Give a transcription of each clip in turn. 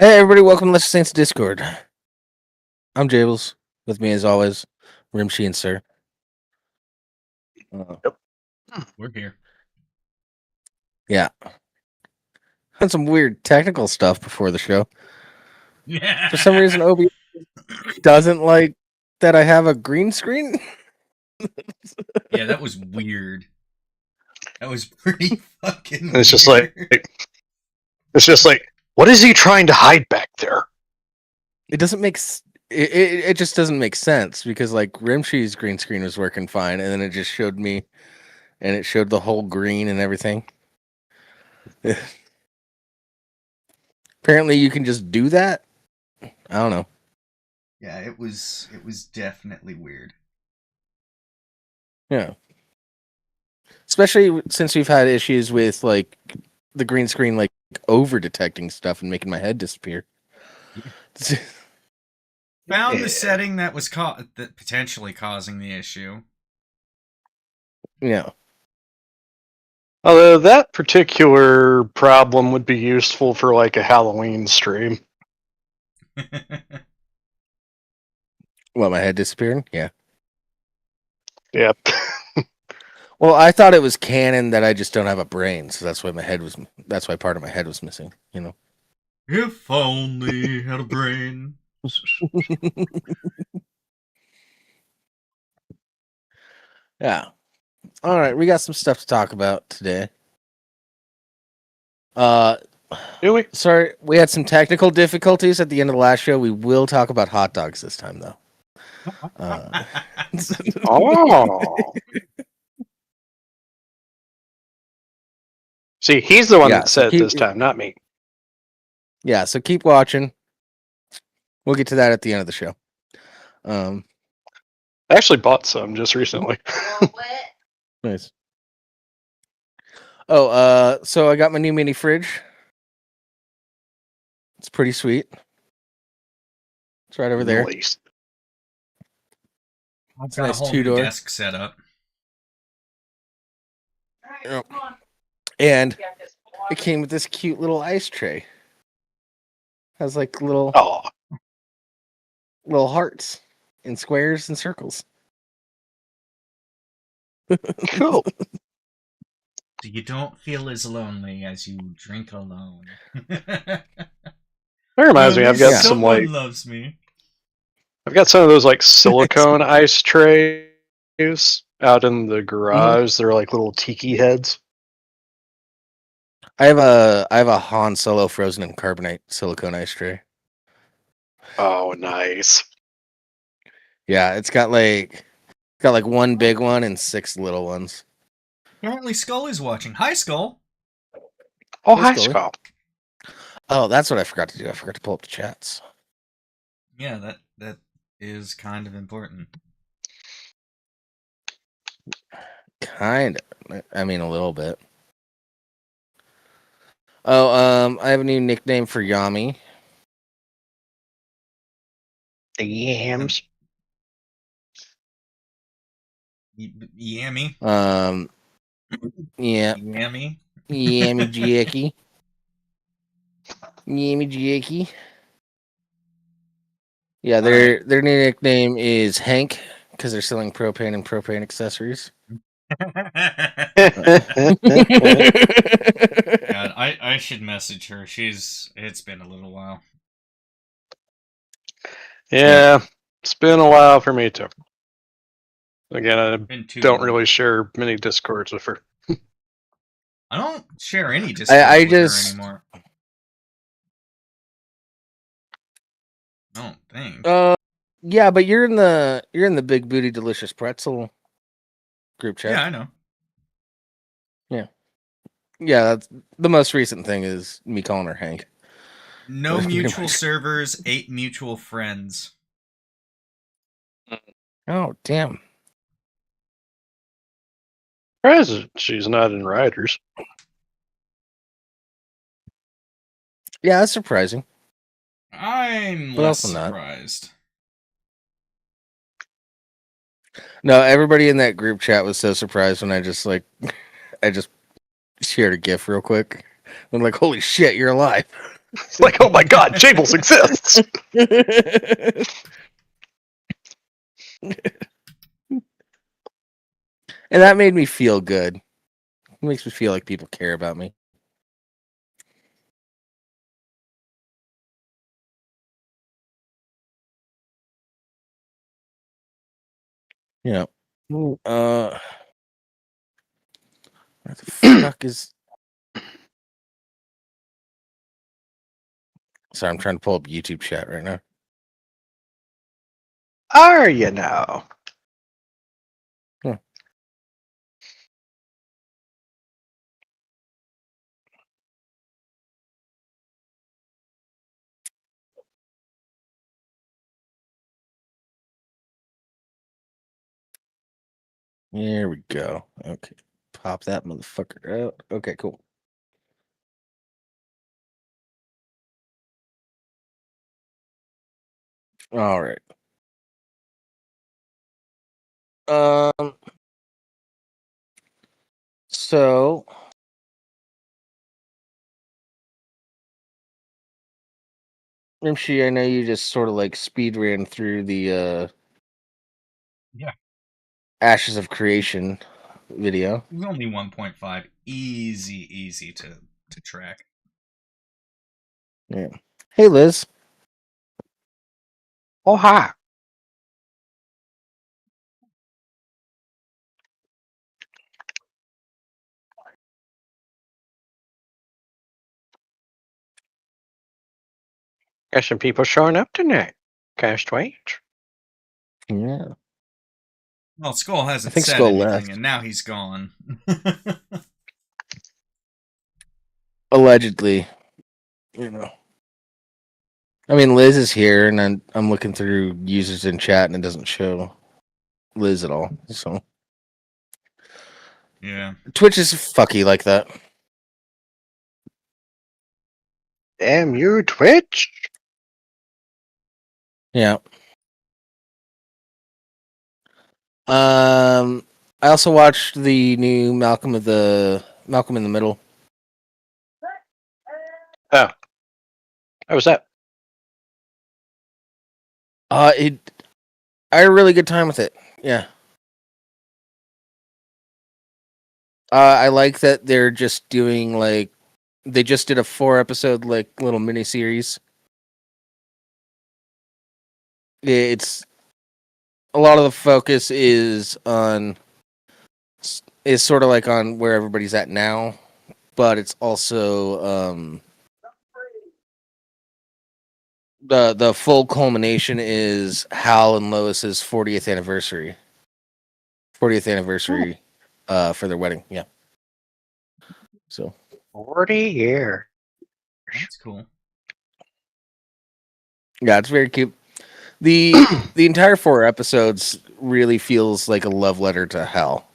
Hey everybody, welcome to Let's Saints Discord. I'm Jables. With me as always, Rimshee and Sir. We're here. Yeah. Had some weird technical stuff before the show. For some reason, Obi doesn't like that I have a green screen. Yeah, that was weird. That was pretty fucking It's just weird. like, what is he trying to hide back there? It doesn't make it just doesn't make sense because like Rimshee's green screen was working fine, and then it just showed me, and it showed the whole green and everything. Apparently, you can just do that. I don't know. Yeah, it was definitely weird. Yeah. Especially since we've had issues with like the green screen like over detecting stuff and making my head disappear. Found the setting that was that potentially causing the issue. Yeah. Although that particular problem would be useful for like a Halloween stream. What, my head disappearing? Yeah. Yep. Well, I thought it was canon that I just don't have a brain, so that's why that's why part of my head was missing, you know. If only had a brain. Yeah. All right, we got some stuff to talk about today. Do we? Sorry, we had some technical difficulties at the end of the last show. We will talk about hot dogs this time, though. Oh. See, he's the one that said it this time, not me. Yeah, so keep watching. We'll get to that at the end of the show. I actually bought some just recently. Nice. Oh, so I got my new mini fridge. It's pretty sweet. It's right over there. Nice. I've got Nice a whole two-door new desk set up. Yep. And it came with this cute little ice tray. Has like little hearts and squares and circles. Cool. So you don't feel as lonely as you drink alone. That reminds me, I've got some like loves me. I've got some of those like silicone ice trays out in the garage. They're like little tiki heads. I have a Han Solo frozen in carbonate silicone ice tray. Oh, nice. Yeah, it's got like one big one and 6 little ones. Apparently Skull is watching. Hi, Skull. Oh, Hey, hi, Scully. Skull. Oh, that's what I forgot to do. I forgot to pull up the chats. Yeah, that is kind of important. Kind of. I mean, a little bit. Oh, I have a new nickname for Yami. The yams. Yammy. Yeah. Yammy. Yammy Jackie. Yammy Jackie. Yeah, their new nickname is Hank because they're selling propane and propane accessories. God, I should message her. It's been a little while. Yeah, it's been a while for me too. Again, I don't really share many discords with her. I don't share any discords with her anymore. I don't think. Yeah, but you're in the Big Booty Delicious Pretzel group chat. Yeah, I know. Yeah, that's the most recent thing is me calling her Hank. No mutual servers, 8 mutual friends. Oh, damn. She's not in Riders. Yeah, that's surprising. I'm less surprised. No, everybody in that group chat was so surprised when I just shared a GIF real quick. I'm like, holy shit, you're alive. It's like, oh my god, Jables exists! And that made me feel good. It makes me feel like people care about me. You know. Where the fuck is... Sorry, I'm trying to pull up YouTube chat right now. Are you now? There we go. Okay. Pop that motherfucker out. Okay, cool. All right. So Rimshee, I know you just sort of like speed ran through the Ashes of Creation video. It was only 1.5. Easy to track. Yeah. Hey, Liz. Oh, hi. Got some people showing up tonight. Can't wait. Yeah. Well, Skull hasn't think said Skull anything, left. and now he's gone. Allegedly. You know. I mean, Liz is here, and I'm looking through users in chat, and it doesn't show Liz at all. So Yeah. Twitch is fucky like that. Damn you, Twitch. Yeah. I also watched the new Malcolm in the Middle. Oh. How was that? I had a really good time with it. Yeah. I like that they're just doing like they just did a 4-episode like little mini series. It's a lot of the focus is sort of like on where everybody's at now, but it's also the full culmination is Hal and Lois's 40th anniversary. 40th anniversary for their wedding. Yeah. So 40 years. That's cool. yeah, it's very cute. The entire 4 episodes really feels like a love letter to Hal.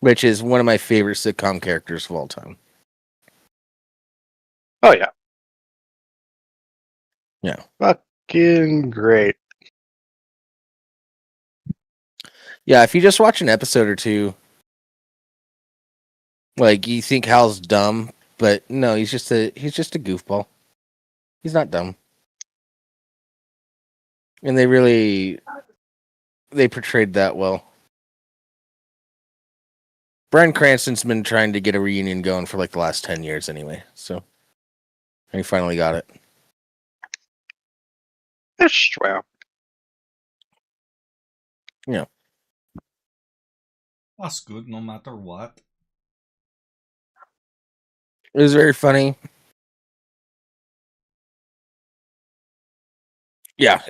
Which is one of my favorite sitcom characters of all time. Oh, yeah. Yeah. Fucking great. Yeah, if you just watch an episode or two, like you think Hal's dumb, but no, he's just a goofball. He's not dumb. And they portrayed that well. Bryan Cranston's been trying to get a reunion going for like the last 10 years anyway, so he finally got it. That's well. Yeah. That's good no matter what. It was very funny. Yeah,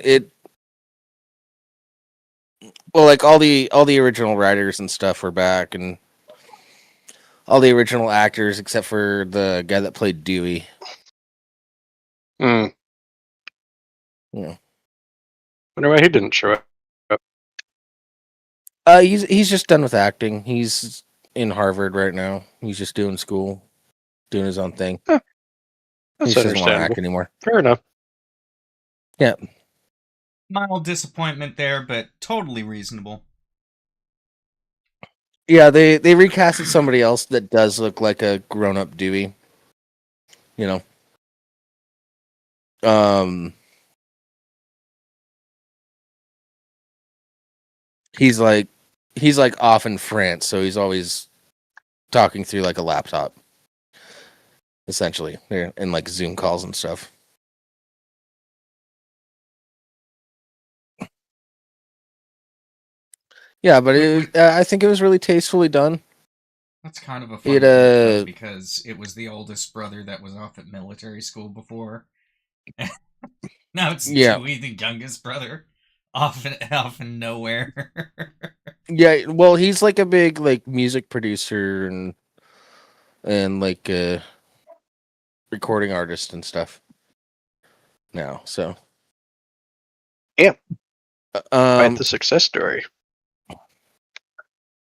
well, like all the original writers and stuff were back, and all the original actors except for the guy that played Dewey. Hmm. Yeah. Wonder why he didn't show up. He's just done with acting. He's in Harvard right now. He's just doing school, doing his own thing. Huh. He That's just doesn't want to act understandable. anymore. Fair enough. Yeah. Mild disappointment there, but totally reasonable. Yeah, they recasted somebody else that does look like a grown up Dewey. You know, he's like off in France, so he's always talking through like a laptop, essentially, in like Zoom calls and stuff. Yeah, but I think it was really tastefully done. That's kind of a funny thing, though, because it was the oldest brother that was off at military school before. Now it's Dewey, the youngest brother, off in nowhere. Yeah, well, he's like a big like music producer and like a recording artist and stuff now. So yeah, quite the success story.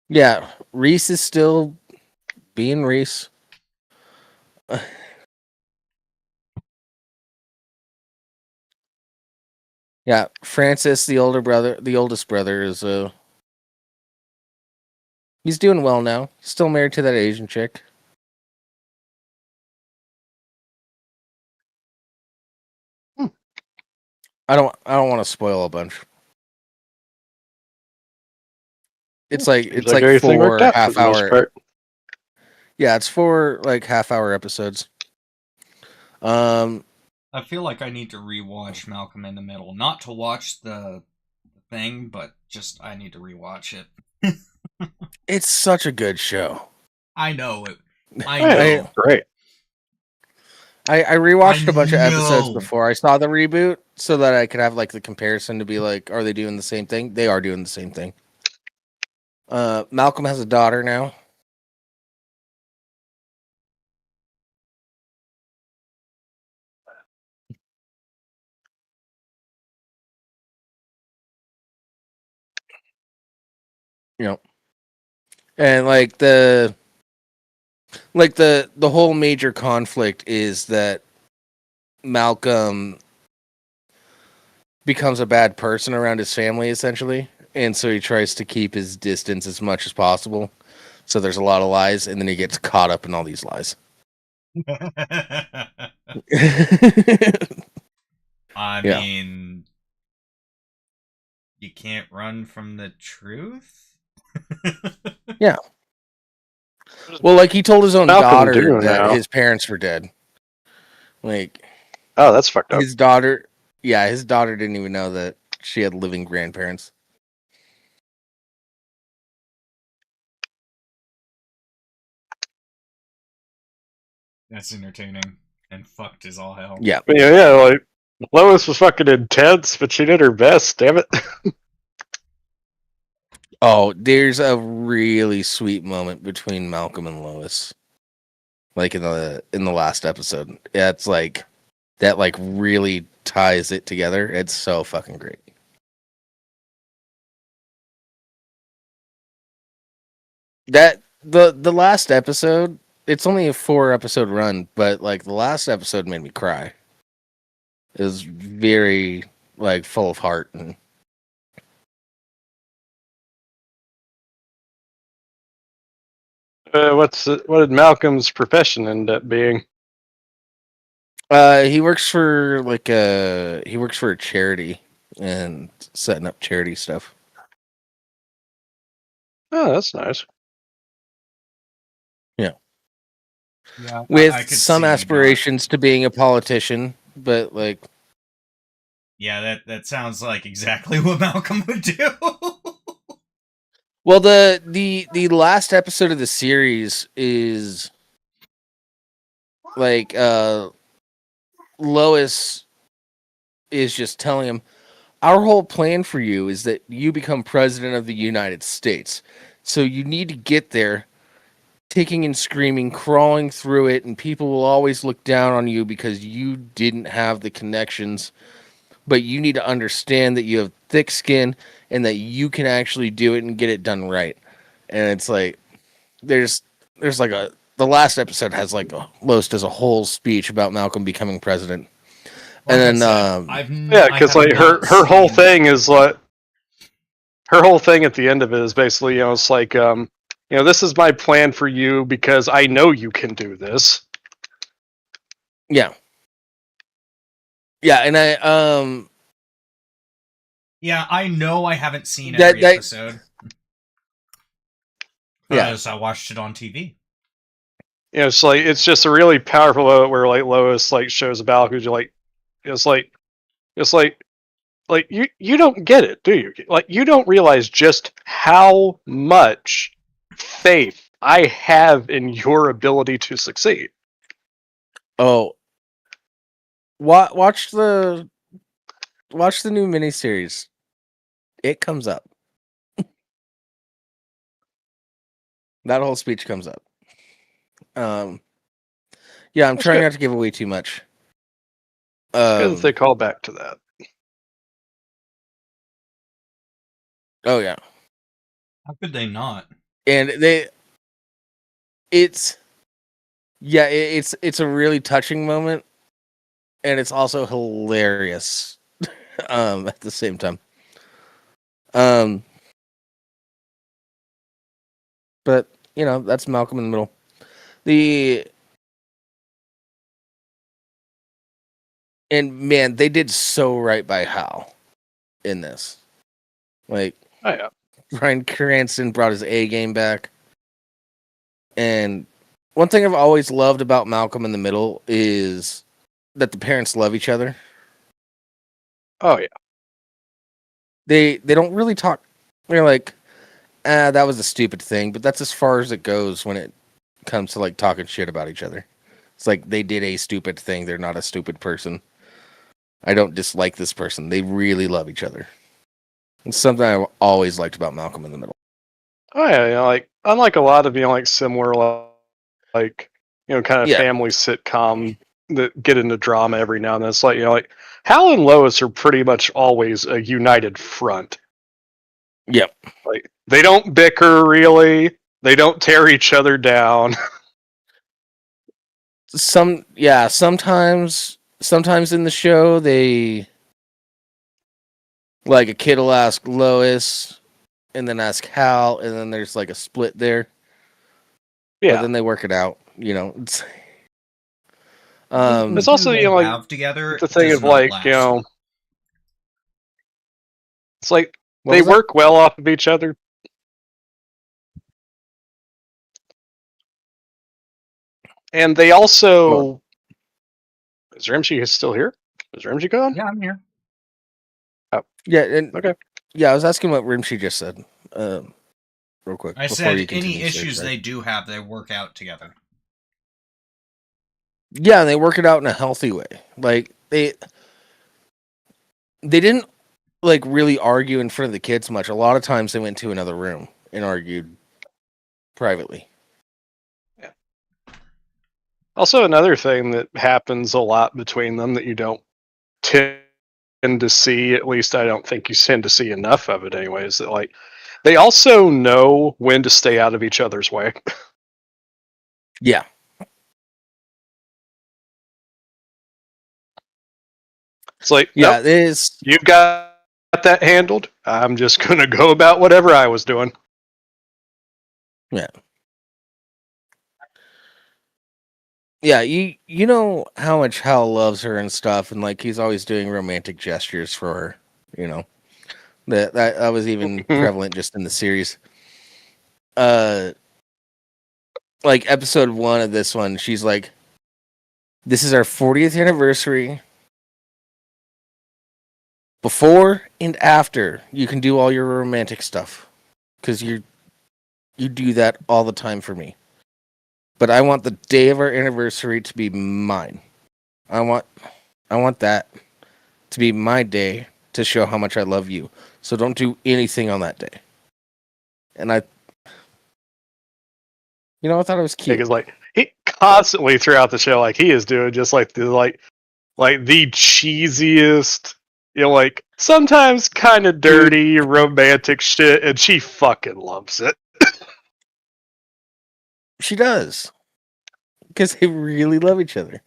Yeah, Reese is still being Reese. Yeah, Francis, the oldest brother, is he's doing well now. Still married to that Asian chick. I don't want to spoil a bunch. It's like everything worked 4 out half for the most hour. part. Yeah, it's 4 like half-hour episodes. I feel like I need to rewatch Malcolm in the Middle, not to watch the thing, but just I need to rewatch it. It's such a good show. I know it. I know. Great. I rewatched a bunch of episodes before I saw the reboot so that I could have like the comparison to be like, are they doing the same thing? They are doing the same thing. Malcolm has a daughter now. You know, and like the whole major conflict is that Malcolm becomes a bad person around his family, essentially, and so he tries to keep his distance as much as possible. So there's a lot of lies, and then he gets caught up in all these lies. I mean, you can't run from the truth. Yeah. Well, like he told his own daughter that his parents were dead. Like, oh, that's fucked up. His daughter didn't even know that she had living grandparents. That's entertaining and fucked as all hell. Yeah. Yeah, like Lois was fucking intense, but she did her best, damn it. Oh, there's a really sweet moment between Malcolm and Lois. Like in the last episode. Yeah, it's like that like really ties it together. It's so fucking great. That the last episode, it's only a 4-episode run, but like the last episode made me cry. It was very like full of heart and what did Malcolm's profession end up being? He works for a charity and setting up charity stuff. Oh, that's nice. Yeah. Yeah. With some aspirations to being a politician, but like yeah, that sounds like exactly what Malcolm would do. Well, the last episode of the series is like Lois is just telling him, our whole plan for you is that you become president of the United States. So you need to get there, kicking and screaming, crawling through it, and people will always look down on you because you didn't have the connections. But you need to understand that you have thick skin and that you can actually do it and get it done right. And it's like there's like the last episode has like Lois does a whole speech about Malcolm becoming president. Like and then because like her whole thing is like her whole thing at the end of it is basically, it's like this is my plan for you because I know you can do this. Yeah. Yeah, and Yeah, I know I haven't seen every episode. Because I watched it on TV. It's just a really powerful moment where like Lois like shows about who's like, it's like you don't get it, do you? Like you don't realize just how much faith I have in your ability to succeed. Oh, watch the new miniseries. It comes up. That whole speech comes up. Yeah, I'm trying not to give away too much. It's good that they call back to that. Oh yeah. How could they not? And it's a really touching moment, and it's also hilarious at the same time. But that's Malcolm in the Middle. And man, they did so right by Hal in this. Like, oh yeah, Bryan Cranston brought his A game back. And one thing I've always loved about Malcolm in the Middle is that the parents love each other. Oh yeah. They don't really talk. They're like, that was a stupid thing, but that's as far as it goes when it comes to like talking shit about each other. It's like they did a stupid thing. They're not a stupid person. I don't dislike this person. They really love each other. It's something I've always liked about Malcolm in the Middle. Oh yeah, like unlike a lot of like similar like kind of family sitcom that get into drama every now and then. It's like like Hal and Lois are pretty much always a united front. Yep. Like they don't bicker really. They don't tear each other down. Sometimes in the show they like a kid will ask Lois and then ask Hal, and then there's like a split there. Yeah. But then they work it out, It's it's also like together the thing of like last. it's like they work well off of each other. And they also is Rimshee still here? Is Rimshee gone? Yeah, I'm here. Oh. Yeah, and okay. Yeah, I was asking what Rimshee just said. Real quick. I said any issues they do have, they work out together. Yeah, and they work it out in a healthy way. Like they didn't like really argue in front of the kids much. A lot of times they went to another room and argued privately. Yeah. Also, another thing that happens a lot between them that you don't tend to see, at least I don't think you tend to see enough of it anyway, is that like they also know when to stay out of each other's way. Yeah. It's like, yeah, nope, you got that handled. I'm just gonna go about whatever I was doing. Yeah. Yeah, you know how much Hal loves her and stuff, and like he's always doing romantic gestures for her. That was even prevalent just in the series. Like episode 1 of this one, she's like, "This is our 40th anniversary. Before and after, you can do all your romantic stuff, because you do that all the time for me. But I want the day of our anniversary to be mine. I want that to be my day to show how much I love you. So don't do anything on that day." And I thought it was cute. Because like he constantly throughout the show, like he is doing just like the the cheesiest, like sometimes kind of dirty romantic shit, and she fucking loves it. She does, because they really love each other.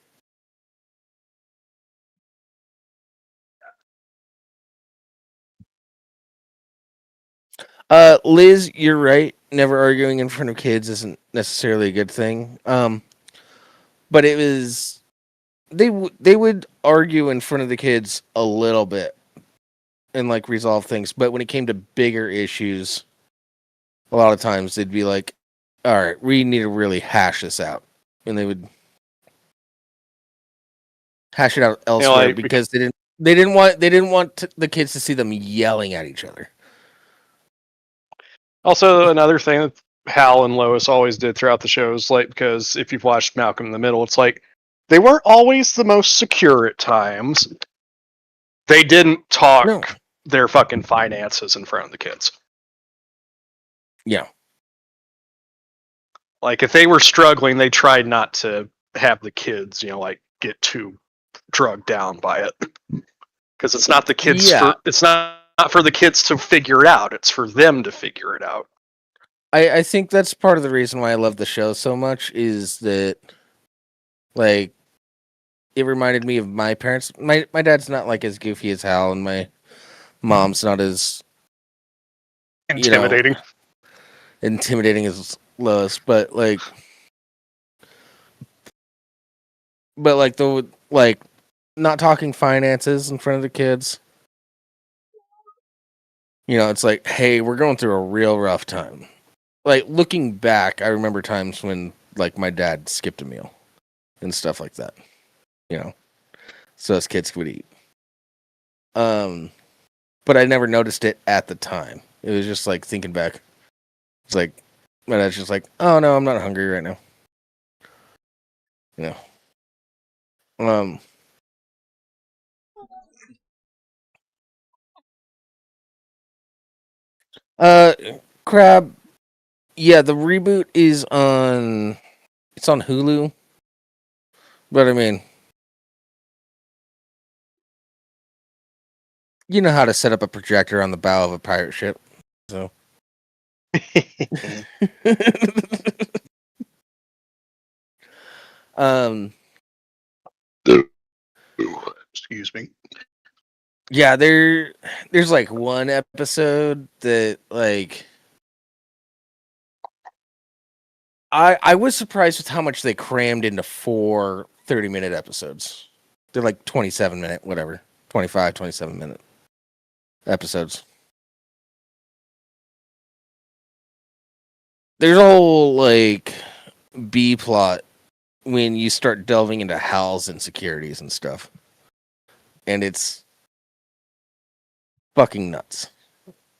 Liz, you're right. never arguing in front of kids isn't necessarily a good thing. But it was they would argue in front of the kids a little bit and like resolve things, but when it came to bigger issues, a lot of times they'd be like, "All right, we need to really hash this out," and they would hash it out elsewhere because they didn't want the kids to see them yelling at each other. Also, another thing that Hal and Lois always did throughout the show is like, because if you've watched Malcolm in the Middle, it's like they weren't always the most secure at times. They didn't talk their fucking finances in front of the kids. Yeah. Like if they were struggling, they tried not to have the kids, like get too drugged down by it. Because it's not the kids it's not for the kids to figure it out, it's for them to figure it out. I think that's part of the reason why I love the show so much is that, like, it reminded me of my parents. My dad's not like as goofy as Hal, and my mom's not as intimidating as Lois, but the not talking finances in front of the kids. It's like, hey, we're going through a real rough time. Like, looking back, I remember times when, like, my dad skipped a meal and stuff like that. So us kids would eat. But I never noticed it at the time. It was just, like, thinking back. It's like, my dad's just like, oh, no, I'm not hungry right now. Crab. Yeah, the reboot is on. It's on Hulu. But I mean, you know how to set up a projector on the bow of a pirate ship, so. Excuse me. Yeah, there's like one episode that like I was surprised with how much they crammed into 4 30-minute episodes. They're like 27-minute, whatever. 25, 27-minute episodes. There's a whole like B plot when you start delving into Hal's insecurities and stuff. And it's fucking nuts.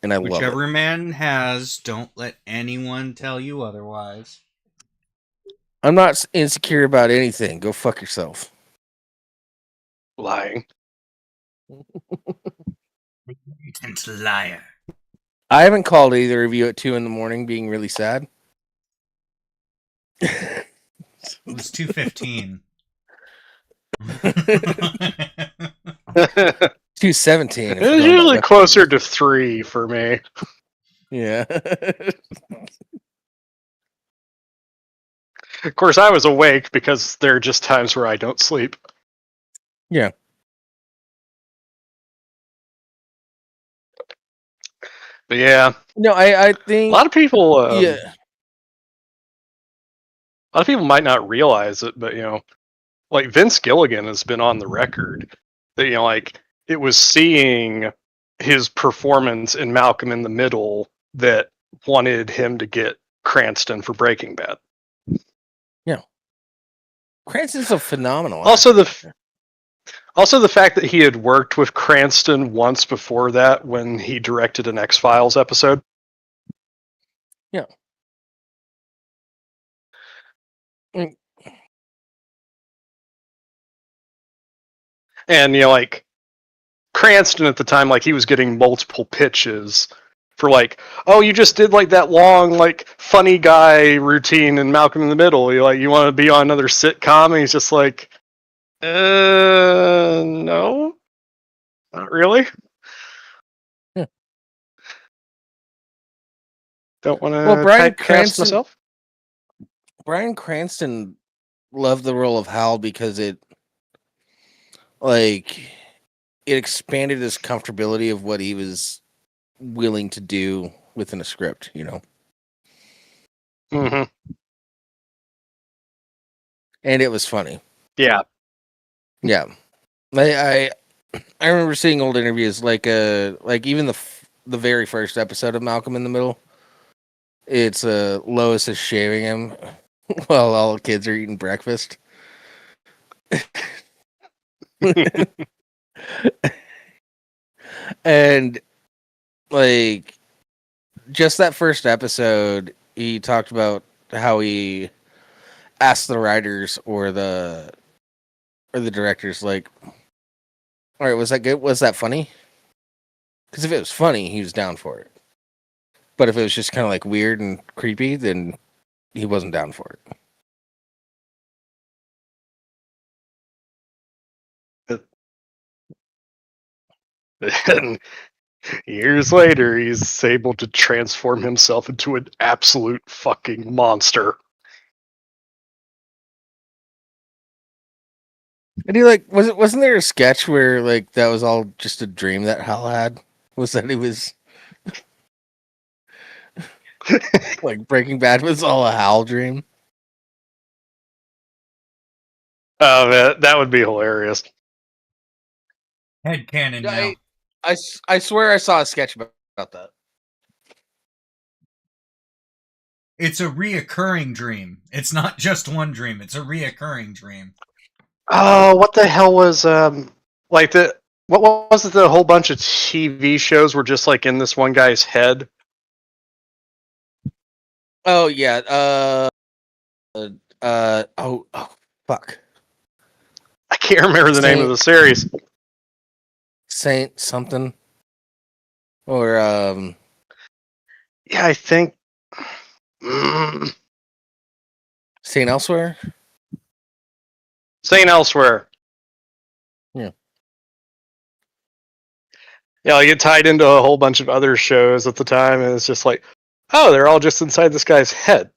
And I love it. Whichever man has, don't let anyone tell you otherwise. I'm not insecure about anything. Go fuck yourself. Lying. Blatant liar. I haven't called either of you at 2 a.m. being really sad. It was 2:15. 2:17. It was usually closer to 3 for me. Yeah. Of course, I was awake because there are just times where I don't sleep. Yeah. But yeah. No, I think a lot of people. Yeah. A lot of people might not realize it, but like Vince Gilligan has been on the record that like it was seeing his performance in Malcolm in the Middle that wanted him to get Cranston for Breaking Bad. Yeah. Cranston's a phenomenal Also the fact that he had worked with Cranston once before that when he directed an X-Files episode. Yeah. And like Cranston at the time, like he was getting multiple pitches for like, oh, you just did like that long, like funny guy routine in Malcolm in the Middle. You want to be on another sitcom? And he's just like, no, not really. Yeah. Don't want to typecast myself. Bryan Cranston loved the role of Hal because it expanded his comfortability of what he was willing to do within a script, Mm-hmm. And it was funny. Yeah. Yeah. I remember seeing old interviews like even the very first episode of Malcolm in the Middle. It's Lois is shaving him while all the kids are eating breakfast. And like just that first episode, he talked about how he asked the writers or the directors, like, all right, was that good? Was that funny? Because if it was funny, he was down for it. But if it was just kind of like weird and creepy, then he wasn't down for it. And years later, he's able to transform himself into an absolute fucking monster. And he like wasn't there a sketch where like that was all just a dream that Hal had? Was that he was like Breaking Bad was all a Hal dream? Oh man, that would be hilarious. Headcanon now. I swear I saw a sketch about that. It's a reoccurring dream. It's not just one dream. It's a reoccurring dream. Oh, what the hell was like the what was it? The whole bunch of TV shows were just like in this one guy's head. Oh yeah. Oh fuck. I can't remember the name of the series. Saint something. Or yeah, I think Saint Elsewhere. Saint Elsewhere. Yeah. Yeah, like it tied into a whole bunch of other shows at the time, and it's just like, oh, they're all just inside this guy's head.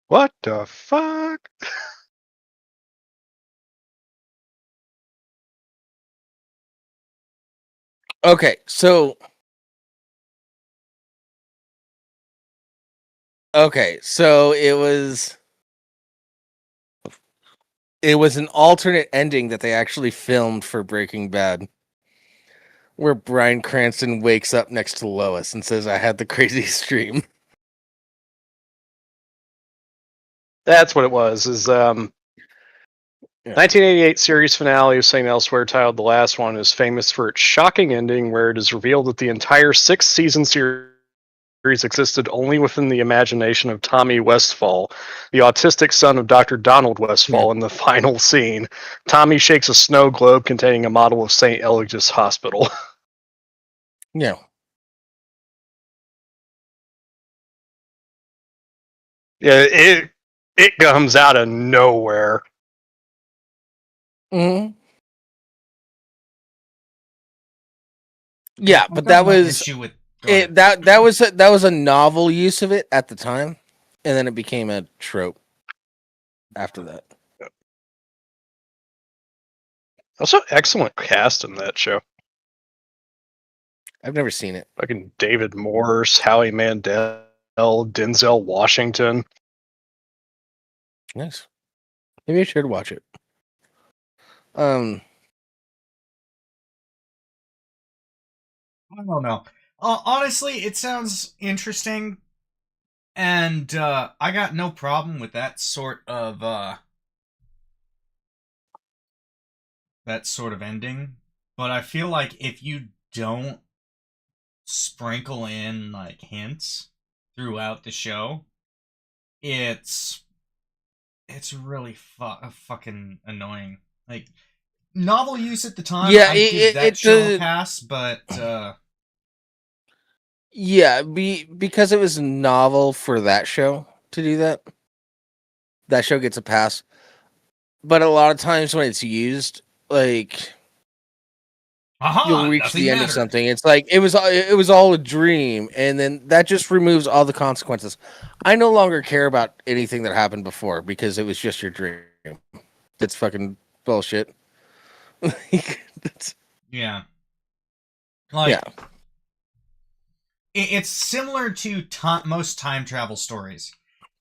What the fuck? Okay, so it was an alternate ending that they actually filmed for Breaking Bad, where Bryan Cranston wakes up next to Lois and says, "I had the craziest dream." That's what it was. Is 1988 series finale of St. Elsewhere, titled The Last One, is famous for its shocking ending, where it is revealed that the entire 6-season series existed only within the imagination of Tommy Westfall, the autistic son of Dr. Donald Westfall. In the final scene, Tommy shakes a snow globe containing a model of St. Eligius Hospital. Yeah. Yeah, it comes out of nowhere. Mm-hmm. Yeah, but that was that was a novel use of it at the time, and then it became a trope after that. Also, excellent cast in that show. I've never seen it. Fucking David Morse, Howie Mandel, Denzel Washington. Nice. Maybe I should watch it. I don't know. Honestly, it sounds interesting, and I got no problem with that sort of ending. But I feel like if you don't sprinkle in like hints throughout the show, it's really fucking annoying. Like, novel use at the time, yeah, I give that show a pass, but yeah, because it was novel for that show to do that. That show gets a pass. But a lot of times when it's used, like you'll reach the end of something. It's like it was all a dream, and then that just removes all the consequences. I no longer care about anything that happened before because it was just your dream. That's fucking bullshit. Yeah. Like, yeah. It's similar to most time travel stories.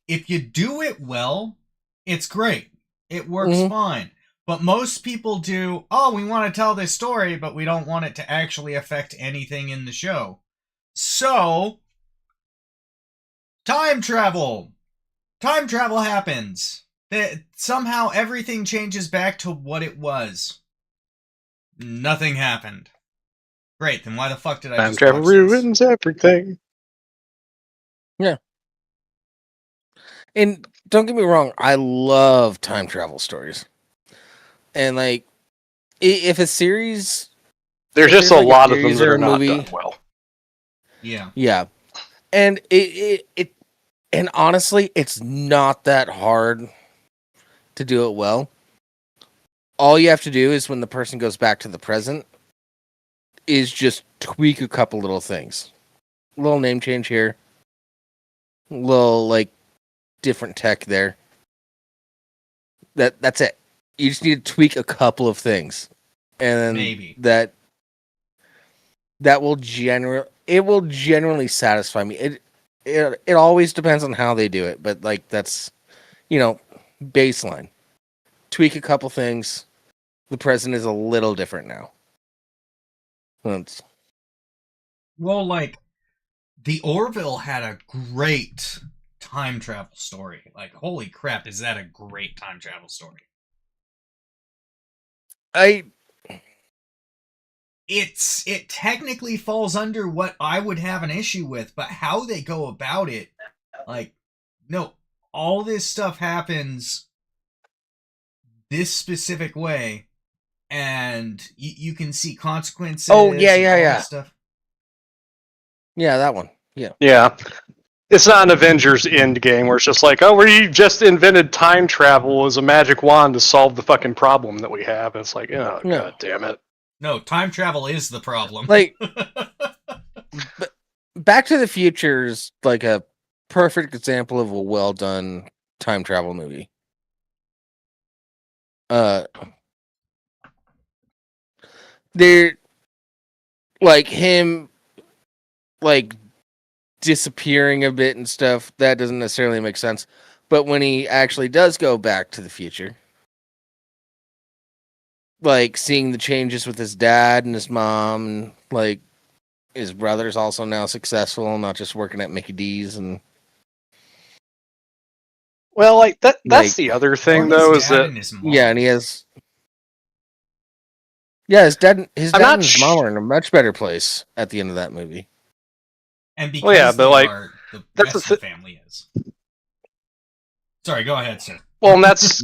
If you do it well, it's great. It works fine. But most people do, we want to tell this story, but we don't want it to actually affect anything in the show. So, time travel. Time travel happens. Somehow everything changes back to what it was. Nothing happened. Great, then why the fuck did I just watch this? Time travel ruins everything. Yeah. And don't get me wrong, I love time travel stories. And like, if a series, there's just a lot of them that are not done well. Yeah. Yeah. And and honestly, it's not that hard to do it well. All you have to do is when the person goes back to the present is just tweak a couple little things. A little name change here. A little like different tech there. That's it. You just need to tweak a couple of things. And then maybe that will generally satisfy me. It always depends on how they do it, but like that's baseline. Tweak a couple things. The present is a little different now. Well, like the Orville had a great time travel story. Like, holy crap, is that a great time travel story? It technically falls under what I would have an issue with, but how they go about it, like, no, all this stuff happens this specific way, and you can see consequences. Oh yeah. Stuff. Yeah, that one. Yeah. It's not an Avengers Endgame where it's just like, we just invented time travel as a magic wand to solve the fucking problem that we have. It's like, God damn it. No, time travel is the problem. Like, Back to the Future is like a perfect example of a well done time travel movie. They're like him, like disappearing a bit and stuff. That doesn't necessarily make sense. But when he actually does go back to the future, like seeing the changes with his dad and his mom, and like his brother's also now successful, not just working at Mickey D's. And well, like that's the other thing though, is that and he has his dad and his mom are in a much better place at the end of that movie. And because but like the rest of the family is. Sorry, go ahead, sir. Well, and that's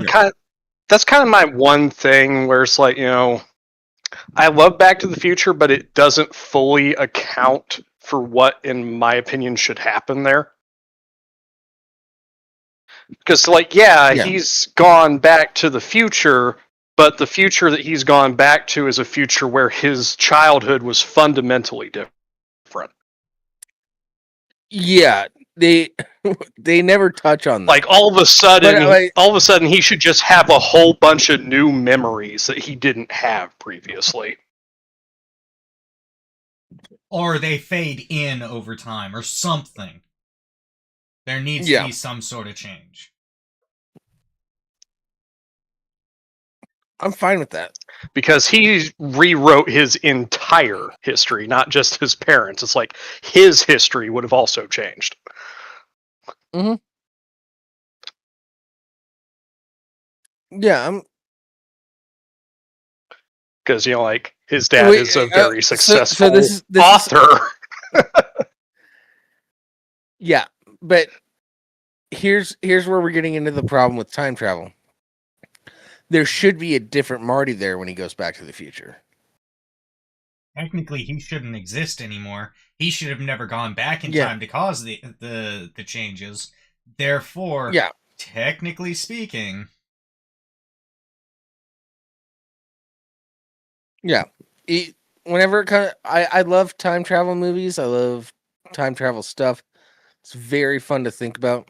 kind of my one thing where it's like, I love Back to the Future, but it doesn't fully account for what, in my opinion, should happen there. Because, he's gone back to the future, but the future that he's gone back to is a future where his childhood was fundamentally different. Yeah, they never touch on that. Like all of a sudden he should just have a whole bunch of new memories that he didn't have previously. Or they fade in over time or something. There needs to be some sort of change. I'm fine with that. Because he rewrote his entire history, not just his parents. It's like his history would have also changed. Mm-hmm. Yeah, because his dad is a very successful this author. Yeah, but here's where we're getting into the problem with time travel. There should be a different Marty there when he goes back to the future. Technically, he shouldn't exist anymore. He should have never gone back in time to cause the changes. Therefore, technically speaking... Yeah. Whenever it kind of... I love time travel movies. I love time travel stuff. It's very fun to think about.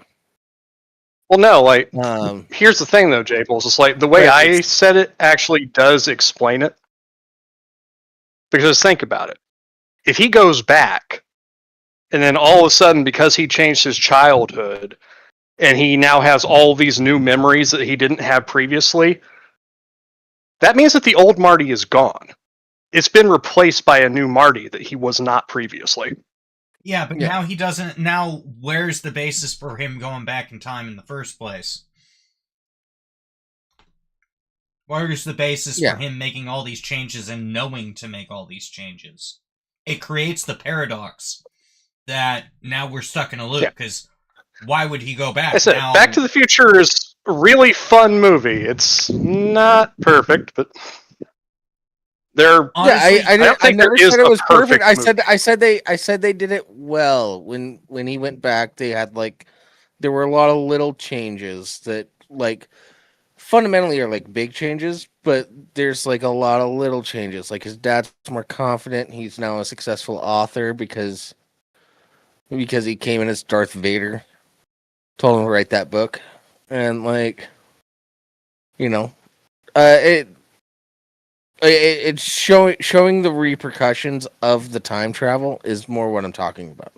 Well, no, here's the thing, though, Jables. It's like the way I said it actually does explain it. Because think about it. If he goes back, and then all of a sudden, because he changed his childhood, and he now has all these new memories that he didn't have previously, that means that the old Marty is gone. It's been replaced by a new Marty that he was not previously. Yeah, but now he doesn't. Now, where's the basis for him going back in time in the first place? Where's the basis for him making all these changes and knowing to make all these changes? It creates the paradox that now we're stuck in a loop, because why would he go back? I said, now... Back to the Future is a really fun movie. It's not perfect, but honestly, I never said it was perfect. Movie. I said they did it well. When he went back, they had there were a lot of little changes that fundamentally are big changes, but there's a lot of little changes. Like his dad's more confident. He's now a successful author because he came in as Darth Vader. Told him to write that book, and it's showing the repercussions of the time travel is more what I'm talking about.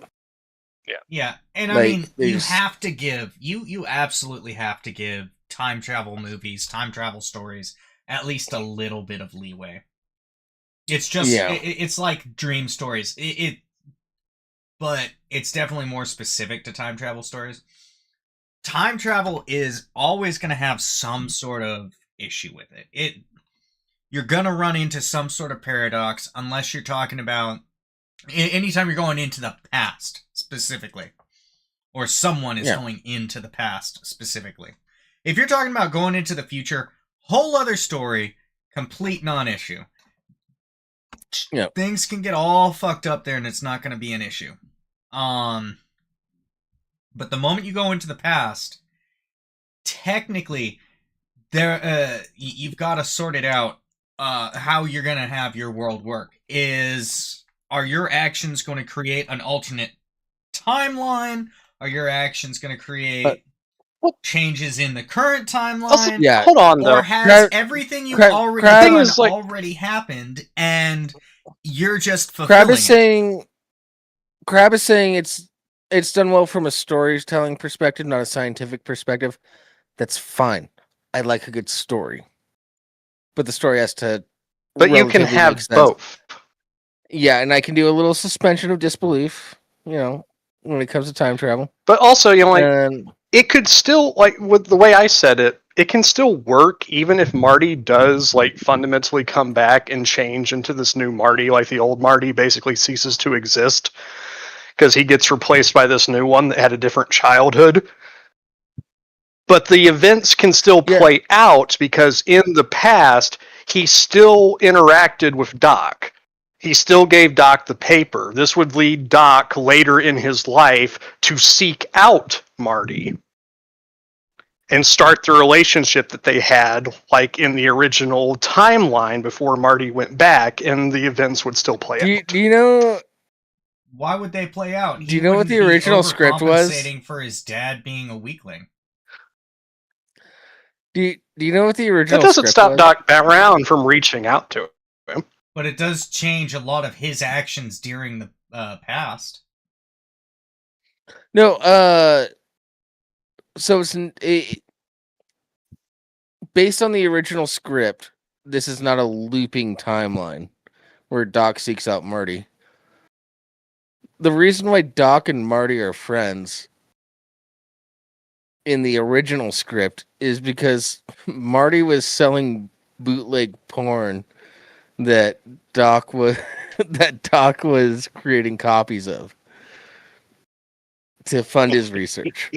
Yeah, and I mean, you have to give you absolutely have to give time travel movies, time travel stories, at least a little bit of leeway. It's just it's like dream stories. But it's definitely more specific to time travel stories. Time travel is always going to have some sort of issue with it. You're going to run into some sort of paradox unless you're talking about anytime you're going into the past specifically, or someone is going into the past specifically. If you're talking about going into the future, whole other story, complete non-issue. Things can get all fucked up there and it's not going to be an issue. But the moment you go into the past, technically, you've got to sort it out. How you're going to have your world work are your actions going to create an alternate timeline? Are your actions going to create changes in the current timeline? Also, hold on, though. Or has everything you've already done already happened, and you're just fulfilling it? Crab is saying it's done well from a storytelling perspective, not a scientific perspective. That's fine. I like a good story, but the story has to. But you can have both. Yeah, and I can do a little suspension of disbelief, when it comes to time travel. But also, it could still, with the way I said it, it can still work even if Marty does, fundamentally come back and change into this new Marty. The old Marty basically ceases to exist because he gets replaced by this new one that had a different childhood. But the events can still play out because in the past, he still interacted with Doc. He still gave Doc the paper. This would lead Doc later in his life to seek out Marty and start the relationship that they had, in the original timeline before Marty went back, and the events would still play out. Do you know? Why would they play out? Do you know what the original script was? Overcompensating for his dad being a weakling. Do you know what the original script was? That doesn't stop Doc Brown from reaching out to him. But it does change a lot of his actions during the past. No, so based on the original script, this is not a looping timeline where Doc seeks out Marty. The reason why Doc and Marty are friends in the original script is because Marty was selling bootleg porn that Doc was creating copies of to fund his research.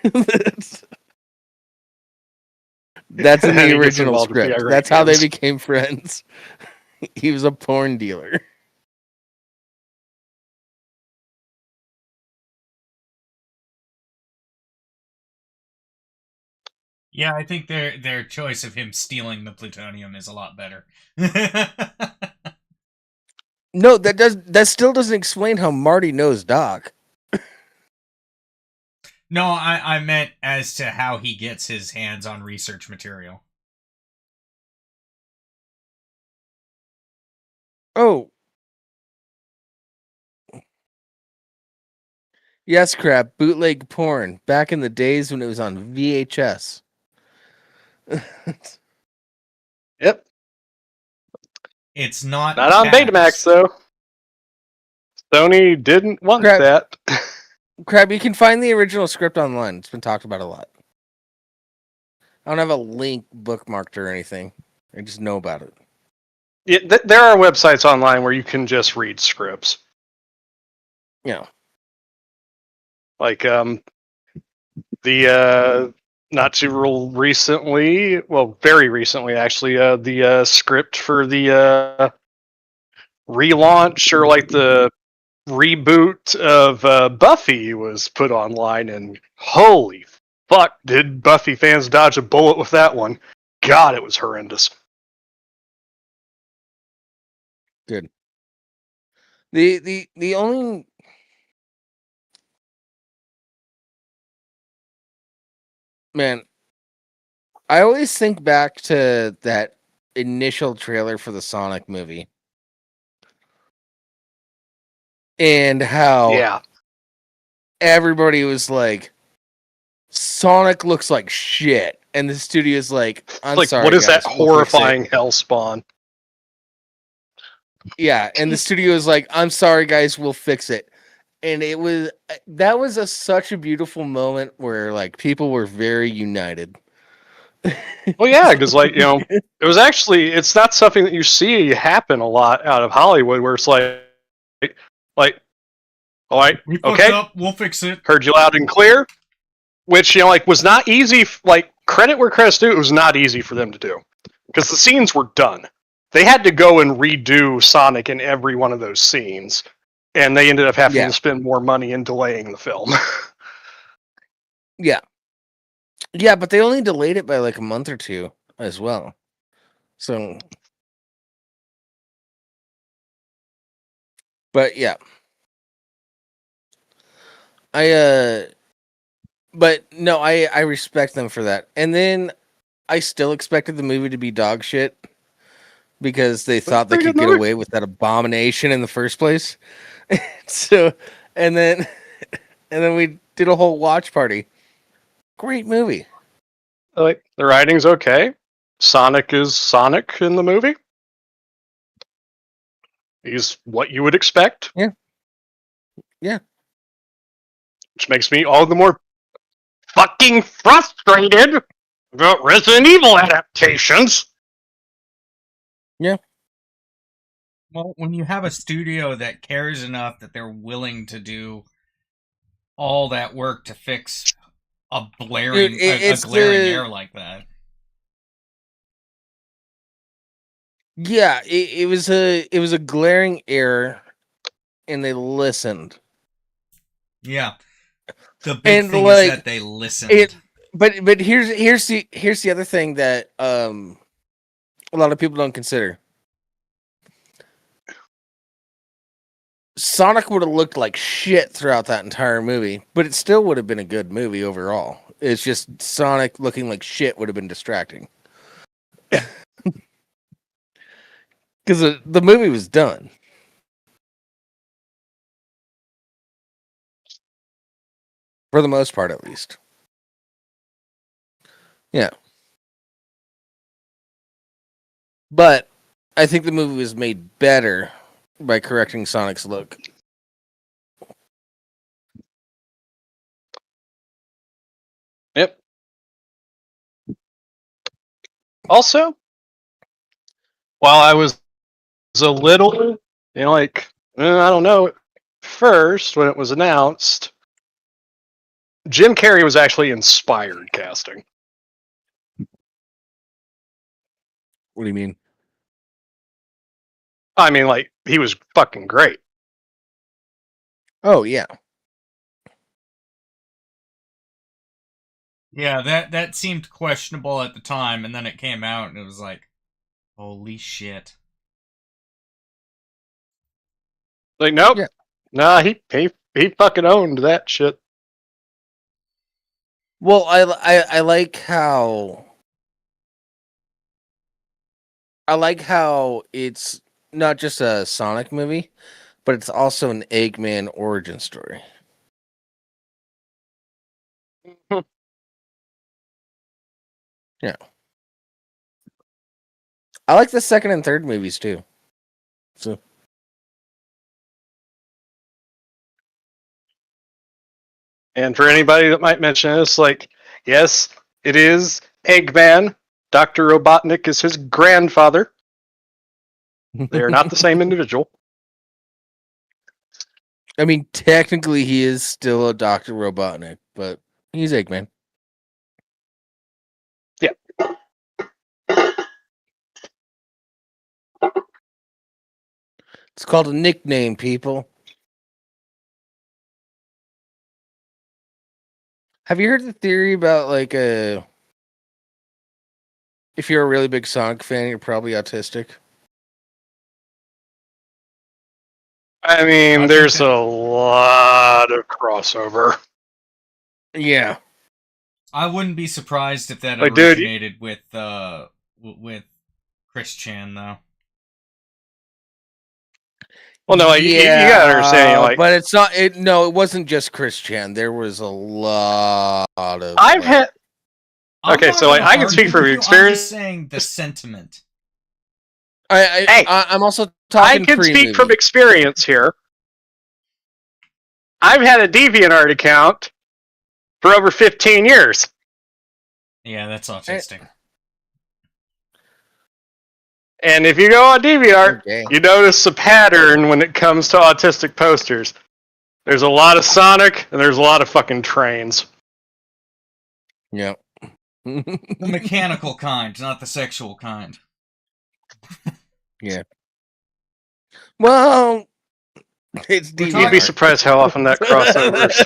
That's in the original script. That's how they became friends. He was a porn dealer. Yeah, I think their choice of him stealing the plutonium is a lot better. No, that still doesn't explain how Marty knows Doc. No, I meant as to how he gets his hands on research material. Oh. Yes, crap. Bootleg porn. Back in the days when it was on VHS. Yep. It's not on Betamax, though. Sony didn't want that. Crap, you can find the original script online. It's been talked about a lot. I don't have a link bookmarked or anything. I just know about it. Yeah, there are websites online where you can just read scripts. Yeah. Like, the, not too real recently, well, very recently, actually, the script for the relaunch or like the reboot of Buffy was put online, and holy fuck, did Buffy fans dodge a bullet with that one. God, it was horrendous. Good. The only man, I always think back to that initial trailer for the Sonic movie. And how everybody was like, Sonic looks like shit. And the studio's like, I'm like, sorry, what is guys, that horrifying hellspawn? Yeah, and the studio is like, I'm sorry, guys, we'll fix it. And that was such a beautiful moment where like people were very united. Well, yeah, because like, it was actually, it's not something that you see happen a lot out of Hollywood, where it's like, all right, we okay, up, we'll fix it. Heard you loud and clear. Which, like, was not easy. Like, credit where credit's due, it was not easy for them to do, because the scenes were done. They had to go and redo Sonic in every one of those scenes, and they ended up having to spend more money in delaying the film. Yeah, but they only delayed it by like a month or two as well. So, but yeah, but no, I respect them for that. And then I still expected the movie to be dog shit because they thought they could get away with that abomination in the first place. So, and then we did a whole watch party. Great movie. Like, the writing's okay. Sonic is Sonic in the movie. He's what you would expect. Yeah. Yeah. Which makes me all the more fucking frustrated about Resident Evil adaptations. Yeah. Well, when you have a studio that cares enough that they're willing to do all that work to fix a glaring error like that. Yeah, it was a glaring error, and they listened. Yeah, the big thing is that they listened. But here's the other thing that a lot of people don't consider. Sonic would have looked like shit throughout that entire movie, but it still would have been a good movie overall. It's just Sonic looking like shit would have been distracting. Because the movie was done. For the most part, at least. Yeah. But I think the movie was made better by correcting Sonic's look. Yep. Also, while I was a little, like, I don't know, first when it was announced, Jim Carrey was actually inspired casting. What do you mean? I mean, like, he was fucking great. Oh, yeah. Yeah, that seemed questionable at the time, and then it came out, and it was like, holy shit. Like, nope. Yeah. Nah, he fucking owned that shit. Well, I like how it's not just a Sonic movie, but it's also an Eggman origin story. Yeah. I like the second and third movies too. So. And for anybody that might mention this, like, yes, it is Eggman. Dr. Robotnik is his grandfather. They are not the same individual. I mean, technically, he is still a Dr. Robotnik, but he's Eggman. Yeah. It's called a nickname, people. Have you heard the theory about, like, if you're a really big Sonic fan, you're probably autistic? I mean, there's a lot of crossover. Yeah. I wouldn't be surprised if that Like, originated with Chris Chan, though. Well, no, you gotta understand, like, but it's not. No, it wasn't just Chris Chan. There was a lot of. I've had. Okay, so like, I can speak from experience. I'm just saying the sentiment. I'm also talking. I can speak from experience here. I've had a DeviantArt account for over 15 years. Yeah, that's autistic. And if you go on DeviantArt, you notice a pattern when it comes to autistic posters. There's a lot of Sonic, and there's a lot of fucking trains. Yep. The mechanical kind, not the sexual kind. Yeah. Well, it's DeviantArt. You'd be surprised how often that crossovers.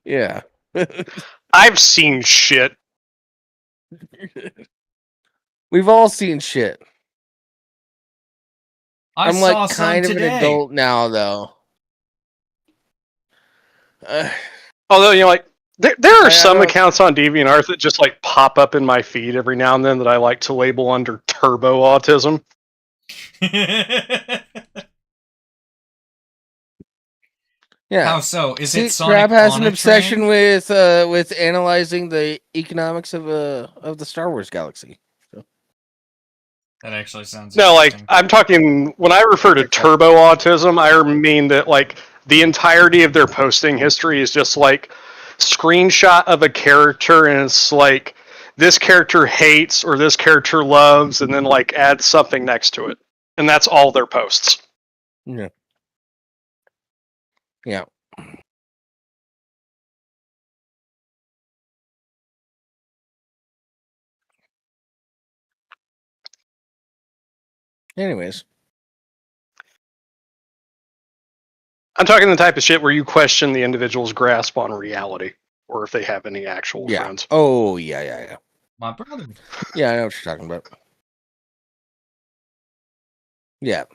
Yeah. I've seen shit. We've all seen shit. I'm saw like kind of an adult now, though. Although, you know, like, there are some accounts on DeviantArt that just like pop up in my feed every now and then that I like to label under turbo autism. Yeah. How so? Is it Sonic Crab has an on a obsession train? with analyzing the economics of the Star Wars galaxy. So. That actually sounds no, like, I'm talking, when I refer to turbo autism, I mean that, like, the entirety of their posting history is just like screenshot of a character, and it's like this character hates or this character loves, and then like add something next to it, and that's all their posts. Yeah. Yeah. Anyways. I'm talking the type of shit where you question the individual's grasp on reality, or if they have any actual friends. Oh, yeah. My brother. Yeah, I know what you're talking about. Yeah.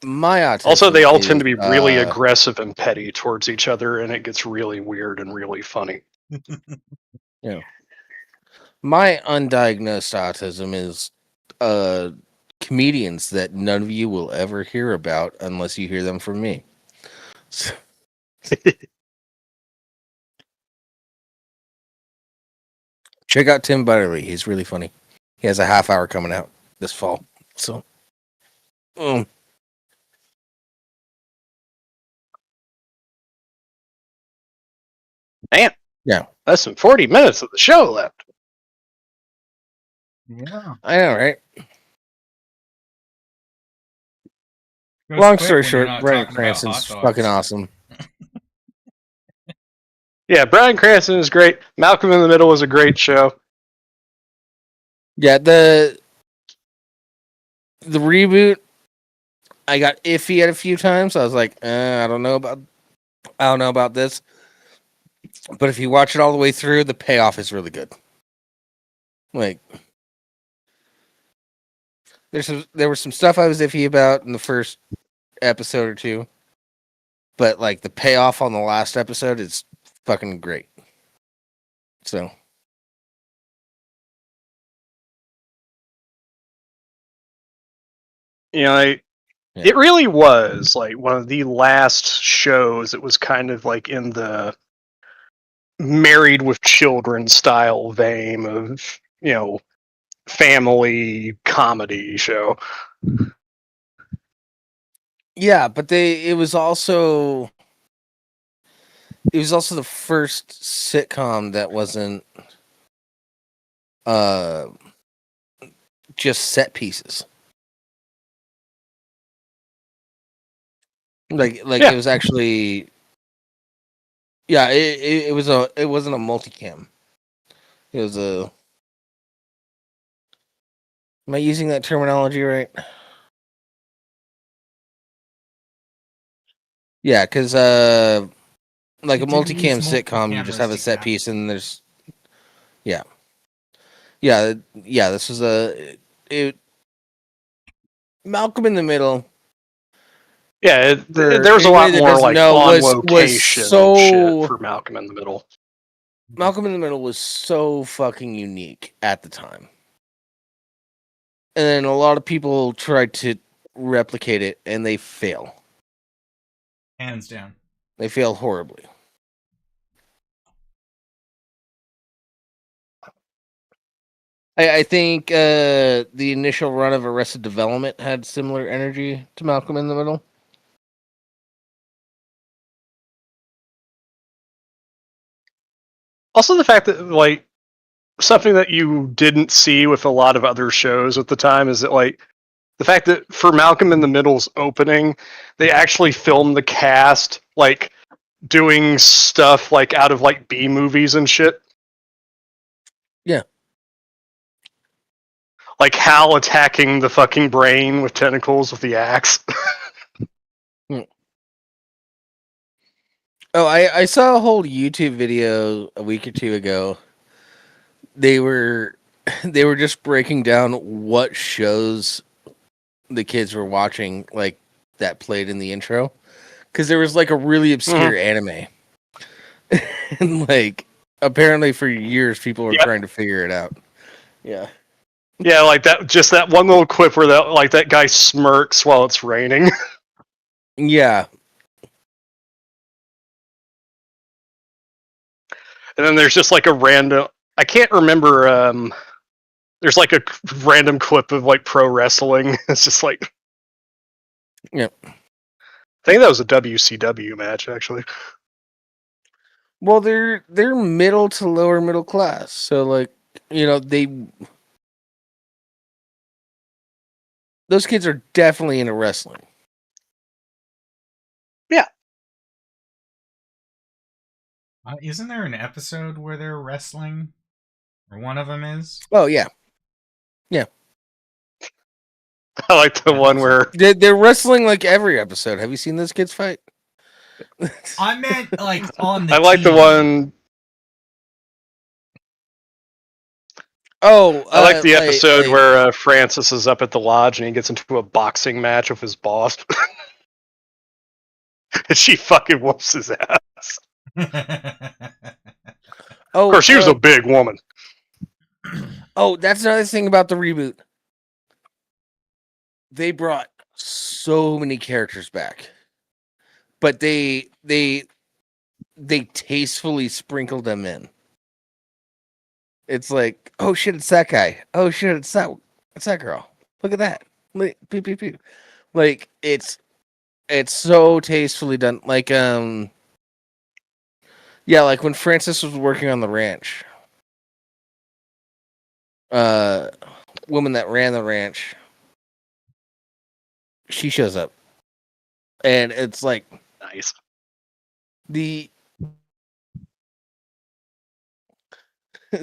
My autism also, they all tend to be really aggressive and petty towards each other, and it gets really weird and really funny. Yeah. My undiagnosed autism is comedians that none of you will ever hear about unless you hear them from me. So. Check out Tim Butterly. He's really funny. He has a half hour coming out this fall. So, Man, yeah, less than 40 minutes of the show left. Yeah, I know, right? Long story short, Bryan Cranston's fucking awesome. Yeah, Bryan Cranston is great. Malcolm in the Middle was a great show. Yeah, the reboot, I got iffy at a few times. I was like, I don't know about this. But if you watch it all the way through, the payoff is really good. Like, there was some stuff I was iffy about in the first episode or two, but like the payoff on the last episode is fucking great. So, you know, it really was like one of the last shows. It was kind of like in the married with children style vein of, family comedy show. Yeah, but it was also the first sitcom that wasn't just set pieces. Like Yeah. It was actually, yeah, it wasn't a multicam. It was a, am I using that terminology right? Yeah, because like It a didn't use multicam multiple sitcom, you just have a cameras set together. piece and there's, yeah. This was Malcolm in the Middle. Yeah, For there's a lot anybody that more doesn't like know, on was location shit for Malcolm in the Middle. Malcolm in the Middle was so fucking unique at the time. And then a lot of people tried to replicate it and they fail. Hands down. They fail horribly. I think the initial run of Arrested Development had similar energy to Malcolm in the Middle. Also, the fact that, like, something that you didn't see with a lot of other shows at the time is that, like, the fact that for Malcolm in the Middle's opening, they actually filmed the cast, like, doing stuff, like, out of, like, B movies and shit. Yeah. Like Hal attacking the fucking brain with tentacles with the axe. Oh, I saw a whole YouTube video a week or two ago. They were just breaking down what shows the kids were watching, like, that played in the intro, because there was like a really obscure anime, and like apparently for years people were trying to figure it out. Yeah. Yeah, like that. Just that one little clip where that guy smirks while it's raining. Yeah. And then there's just like a random. I can't remember. There's like a random clip of like pro wrestling. It's just like. Yep. I think that was a WCW match, actually. Well, they're middle to lower middle class, so like, those kids are definitely into wrestling. Yeah. Isn't there an episode where they're wrestling? Or one of them is? Oh, yeah. Yeah. I like the one where... They're wrestling like every episode. Have you seen those kids fight? I meant, like, on the I like the one... Oh, I like the episode where Francis is up at the lodge and he gets into a boxing match with his boss. And she fucking whoops his ass. Of course, she was a big woman. Oh, that's another thing about the reboot. They brought so many characters back, but they tastefully sprinkled them in. It's like, oh shit, it's that guy. Oh shit, it's that girl. Look at that. Pew, pew, pew. Like it's so tastefully done. Like yeah, like when Francis was working on the ranch. Woman that ran the ranch, she shows up. And it's like nice.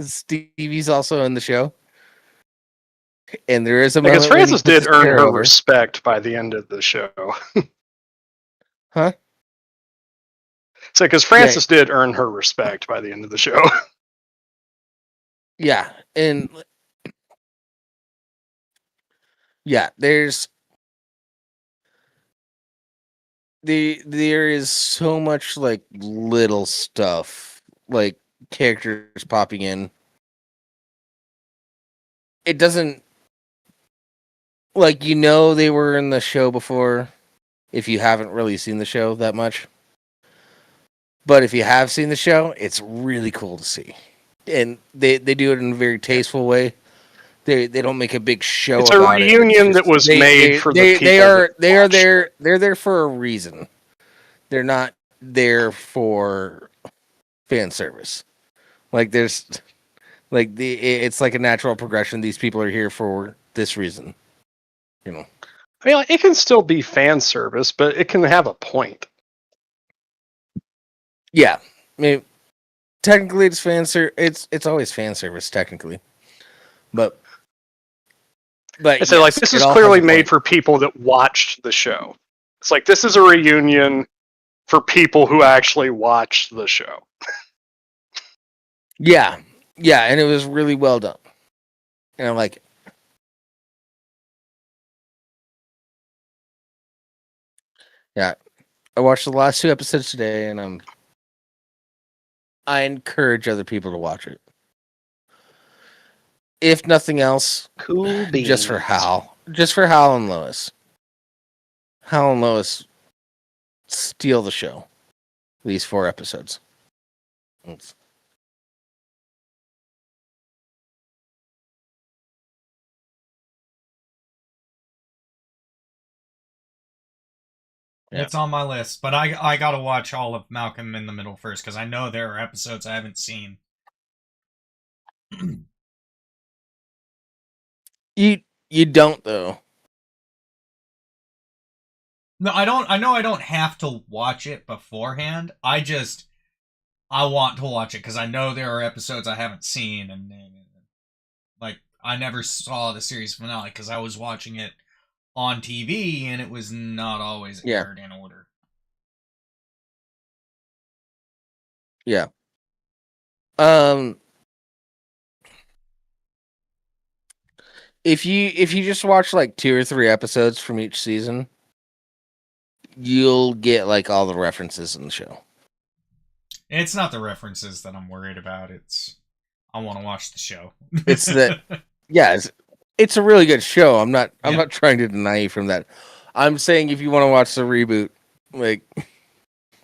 Stevie's also in the show. And there is a because Francis did earn her respect by the end of the show. Huh? So, because Francis did earn her respect by the end of the show. Yeah, and yeah, there is so much like little stuff, like characters popping in. It doesn't, like, they were in the show before if you haven't really seen the show that much. But if you have seen the show, it's really cool to see. And they do it in a very tasteful way. They don't make a big show it's a about it. reunion that was made for the people. They are there. They're there for a reason. They're not there for fan service. Like there's like it's like a natural progression. These people are here for this reason. You know. I mean, like, it can still be fan service, but it can have a point. Yeah, I mean, technically it's it's always fan service technically, but I say, like, this is clearly made for people that watched the show. It's like, this is a reunion for people who actually watched the show. Yeah, and it was really well done, and I like it. Yeah, I watched the last 2 episodes today, and I encourage other people to watch it. If nothing else, Cool beans. just for Hal and Lois. Hal and Lois steal the show. These 4 episodes. Yeah. It's on my list, but I gotta watch all of Malcolm in the Middle first because I know there are episodes I haven't seen. You don't though. No, I don't. I know I don't have to watch it beforehand. I want to watch it because I know there are episodes I haven't seen, and like I never saw the series finale because I was watching it on TV and it was not always aired in order. Yeah. If you just watch like 2 or 3 episodes from each season, you'll get like all the references in the show. It's not the references that I'm worried about. I want to watch the show. It's that it's a really good show. I'm not trying to deny you from that. I'm saying if you want to watch the reboot, like,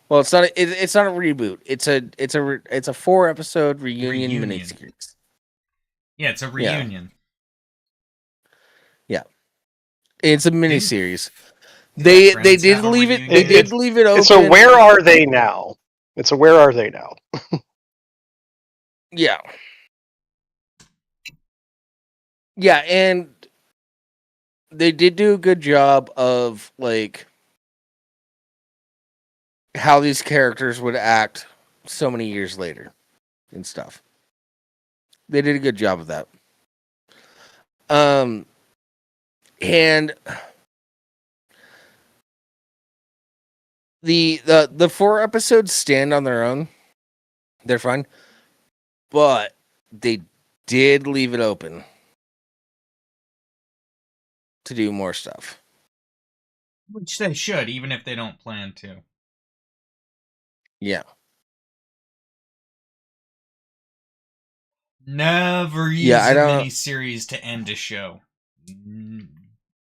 well, it's not a reboot. It's a 4-episode reunion miniseries. Yeah, it's a reunion. Yeah. It's a miniseries. They did leave it. They did leave it open. It's a where are they now? It's a where are they now? Yeah. Yeah, and they did do a good job of like how these characters would act so many years later and stuff. They did a good job of that. And the 4 episodes stand on their own. They're fine. But they did leave it open to do more stuff. Which they should, even if they don't plan to. Yeah. Never use a miniseries to end a show.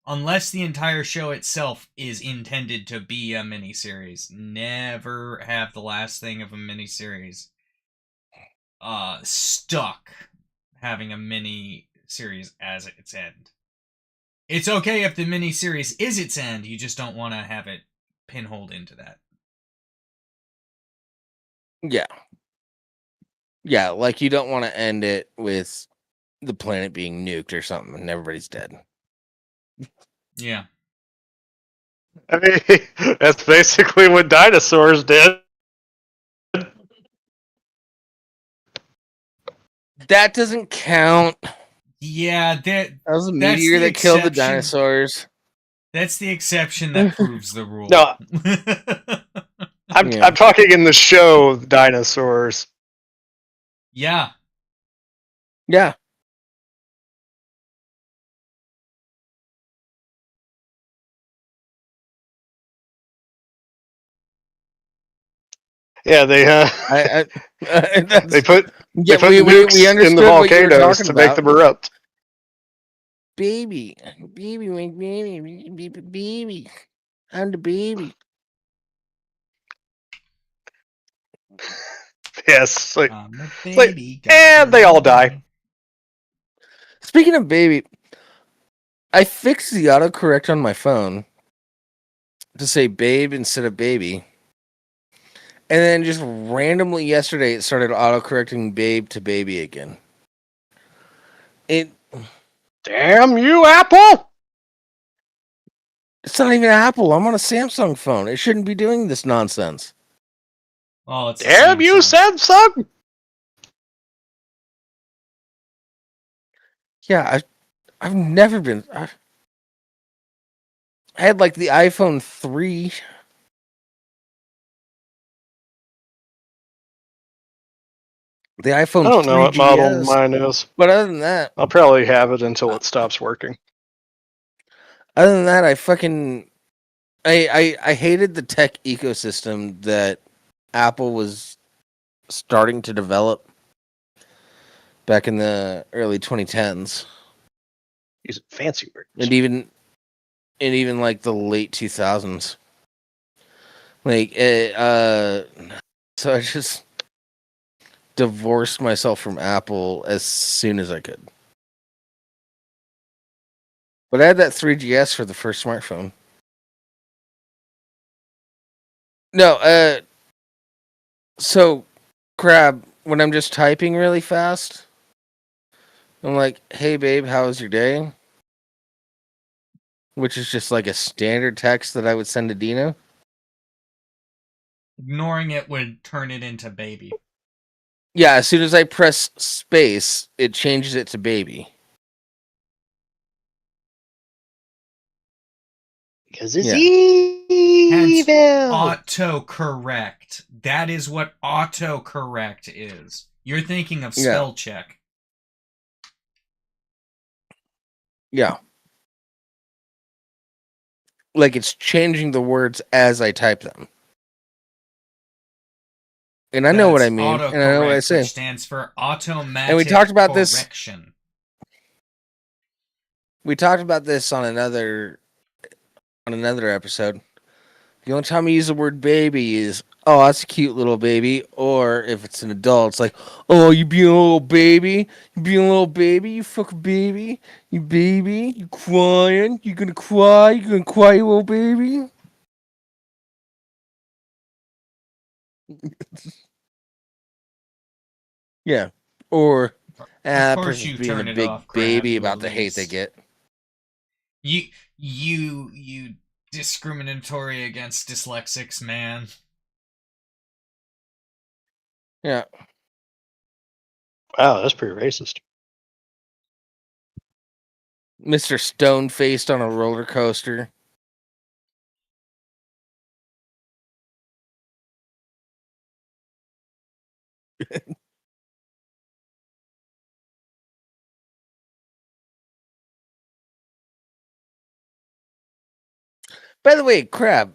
Unless the entire show itself is intended to be a miniseries. Never have the last thing of a miniseries stuck having a miniseries as its end. It's okay if the miniseries is its end, you just don't want to have it pinholed into that. Yeah. Yeah, like you don't want to end it with the planet being nuked or something and everybody's dead. Yeah. I mean, that's basically what dinosaurs did. That doesn't count. Yeah, that was a meteor that killed the dinosaurs. That's the exception that proves the rule. No. I'm talking in the show Dinosaurs. Yeah. Yeah. Yeah, they they put nukes we in the volcanoes to make them erupt. Baby, I'm the baby. Yes. Baby, and they all die. Speaking of baby, I fixed the autocorrect on my phone to say babe instead of baby. And then just randomly yesterday, it started autocorrecting babe to baby again. Damn you, Apple! It's not even Apple. I'm on a Samsung phone. It shouldn't be doing this nonsense. Oh, it's damn you, Samsung! Yeah, I've never been. I had like the iPhone 3. The iPhone I don't know what 3GS. model mine is. But other than that, I'll probably have it until it stops working. Other than that, I hated the tech ecosystem that Apple was starting to develop back in the early 2010s. Using fancy words. And even like the late 2000s. So I just divorced myself from Apple as soon as I could. But I had that 3GS for the first smartphone. No, so Crab, when I'm just typing really fast, I'm like, "Hey babe, how was your day?" Which is just like a standard text that I would send to Dino. Ignoring it would turn it into baby. Yeah, as soon as I press space, it changes it to baby. Because it's evil. Autocorrect. That is what autocorrect is. You're thinking of spell check. Yeah. Like it's changing the words as I type them. And I know what I mean, and I know what I say. Which stands for automatic and we talked about correction. This. We talked about this on another episode. The only time we use the word baby is, "Oh, that's a cute little baby," or if it's an adult, it's like, "Oh, you being a little baby? You being a little baby? You fucking baby? You baby? You crying? You gonna cry? You gonna cry, you little baby?" Yeah. Or that person's being a big baby about the hate they get. You discriminatory against dyslexics, man. Yeah. Wow, that's pretty racist. Mr. Stone faced on a roller coaster. By the way, Crab,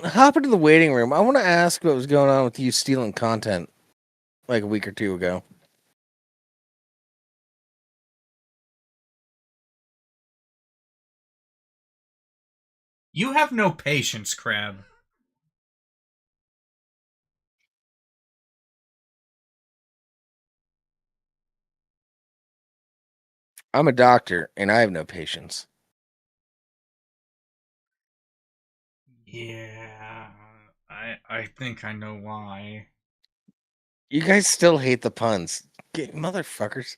hop into the waiting room. I want to ask what was going on with you stealing content like a week or two ago. You have no patience, Crab. I'm a doctor, and I have no patience. Yeah, I think I know why. You guys still hate the puns. Motherfuckers.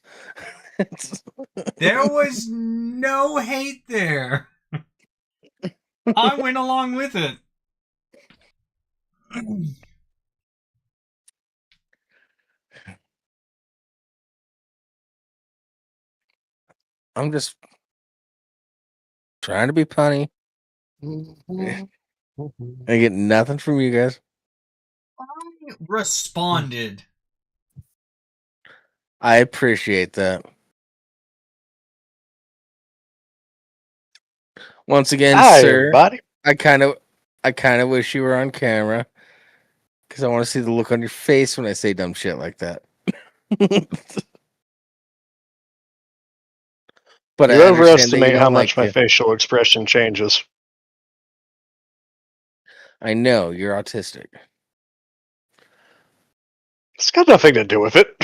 There was no hate there. I went along with it. I'm just trying to be punny. I get nothing from you guys. I responded. I appreciate that. Once again, sir, everybody. I kind of wish you were on camera because I want to see the look on your face when I say dumb shit like that. But you overestimate how much my facial expression changes. I know you're autistic. It's got nothing to do with it.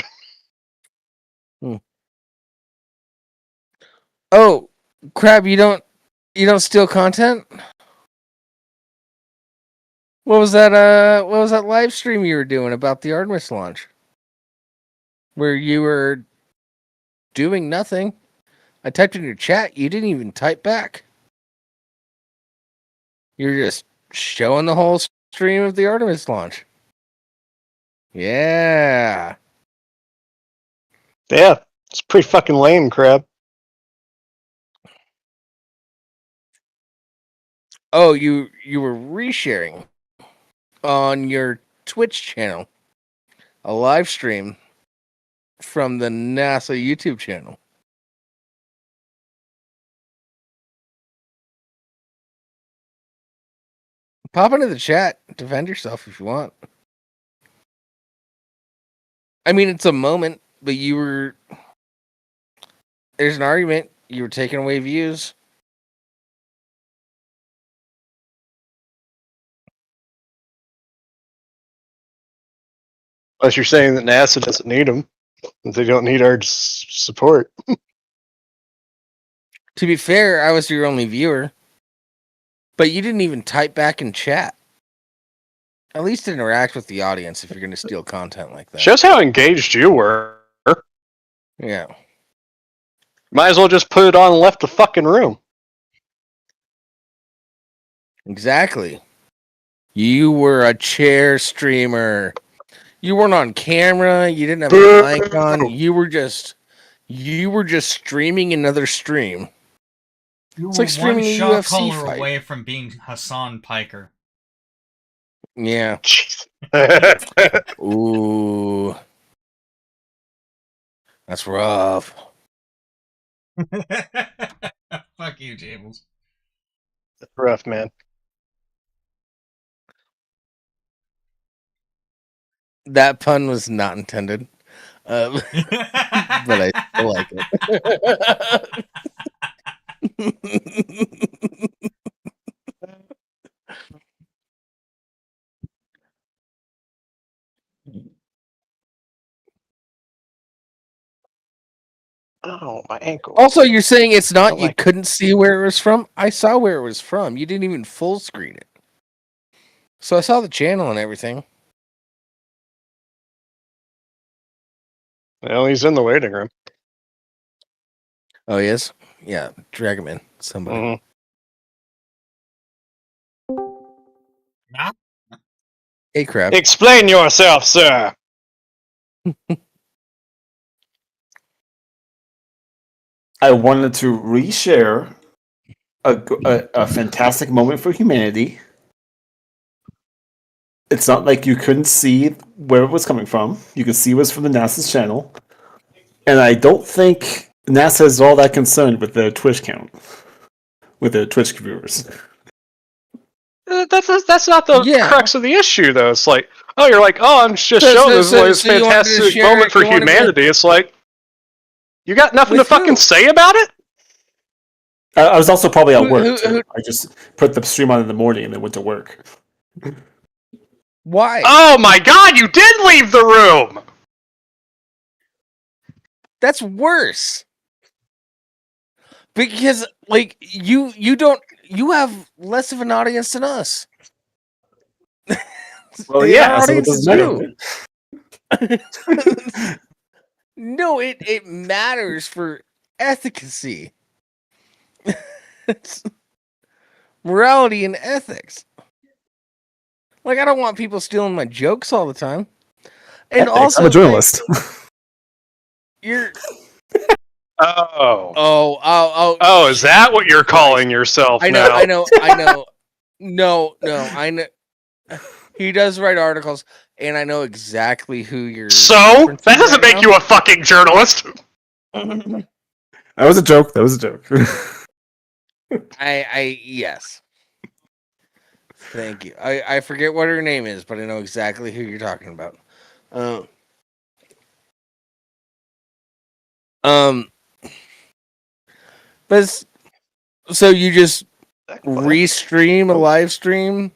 Oh, Crab, you don't steal content? What was that live stream you were doing about the Artemis launch? Where you were doing nothing. I typed in your chat, you didn't even type back. You're just showing the whole stream of the Artemis launch. Yeah. Yeah, it's pretty fucking lame, Crab. Oh, you were resharing on your Twitch channel a live stream from the NASA YouTube channel. Pop into the chat, defend yourself if you want. I mean, it's a moment, but there's an argument. You were taking away views. Unless you're saying that NASA doesn't need them. They don't need our support. To be fair, I was your only viewer. But you didn't even type back in chat. At least interact with the audience if you're going to steal content like that. Shows how engaged you were. Yeah. Might as well just put it on and left the fucking room. Exactly. You were a chair streamer. You weren't on camera. You didn't have a mic on. You were just streaming another stream. You It's were like streaming one a shot UFC caller fight. away from being Hassan Piker. Yeah. Ooh. That's rough. Fuck you, Jables. That's rough, man. That pun was not intended. But I still like it. Oh, my ankle. Also, you're saying it's not you couldn't see where it was from? I saw where it was from. You didn't even full screen it. So I saw the channel and everything. Well, he's in the waiting room. Oh, he is? Yeah, drag him in. Somebody. Nah. Hey, Crab. Explain yourself, sir. I wanted to reshare a fantastic moment for humanity. It's not like you couldn't see where it was coming from. You could see it was from the NASA's channel. And I don't think NASA is all that concerned with the Twitch count, with the Twitch viewers. That's not the crux of the issue, though. It's like, oh, you're like, oh, I'm just showing this fantastic moment for humanity. It's like, you got nothing to fucking say about it? I was also probably at work, too. I just put the stream on in the morning and then went to work. Why? Oh my god, you did leave the room! That's worse. Because, like, you have less of an audience than us. Well, yeah, so it doesn't matter. No, it matters for efficacy. Morality and ethics. Like, I don't want people stealing my jokes all the time. And ethics. also, I'm a journalist. Like, you're. Oh, is that what you're calling yourself now? I know. No, I know. He does write articles, and I know exactly who you're. So? That doesn't make you a fucking journalist! That was a joke. Yes. Thank you. I forget what her name is, but I know exactly who you're talking about. But so you just restream a live stream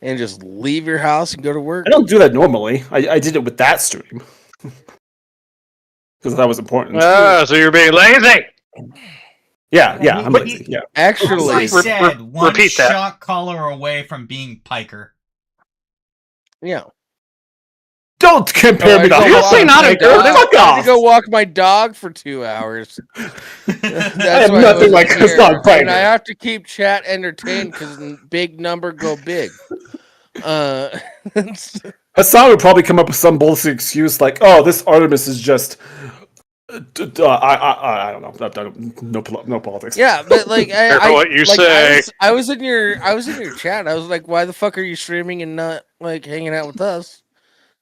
and just leave your house and go to work. I don't do that normally. I did it with that stream because that was important. So you're being lazy. Yeah, I'm lazy. Yeah, actually, as I said, one repeat that. shot caller away from being Piker. Yeah. Don't compare me to Honestly, not important. I had to go walk my dog for 2 hours. I have nothing like a dog and I have to keep chat entertained because big number go big. Hassan would probably come up with some bullshit excuse like, "Oh, this Artemis is just." I don't know. No politics. Yeah, but like, what you say. I was in your chat. I was like, "Why the fuck are you streaming and not like hanging out with us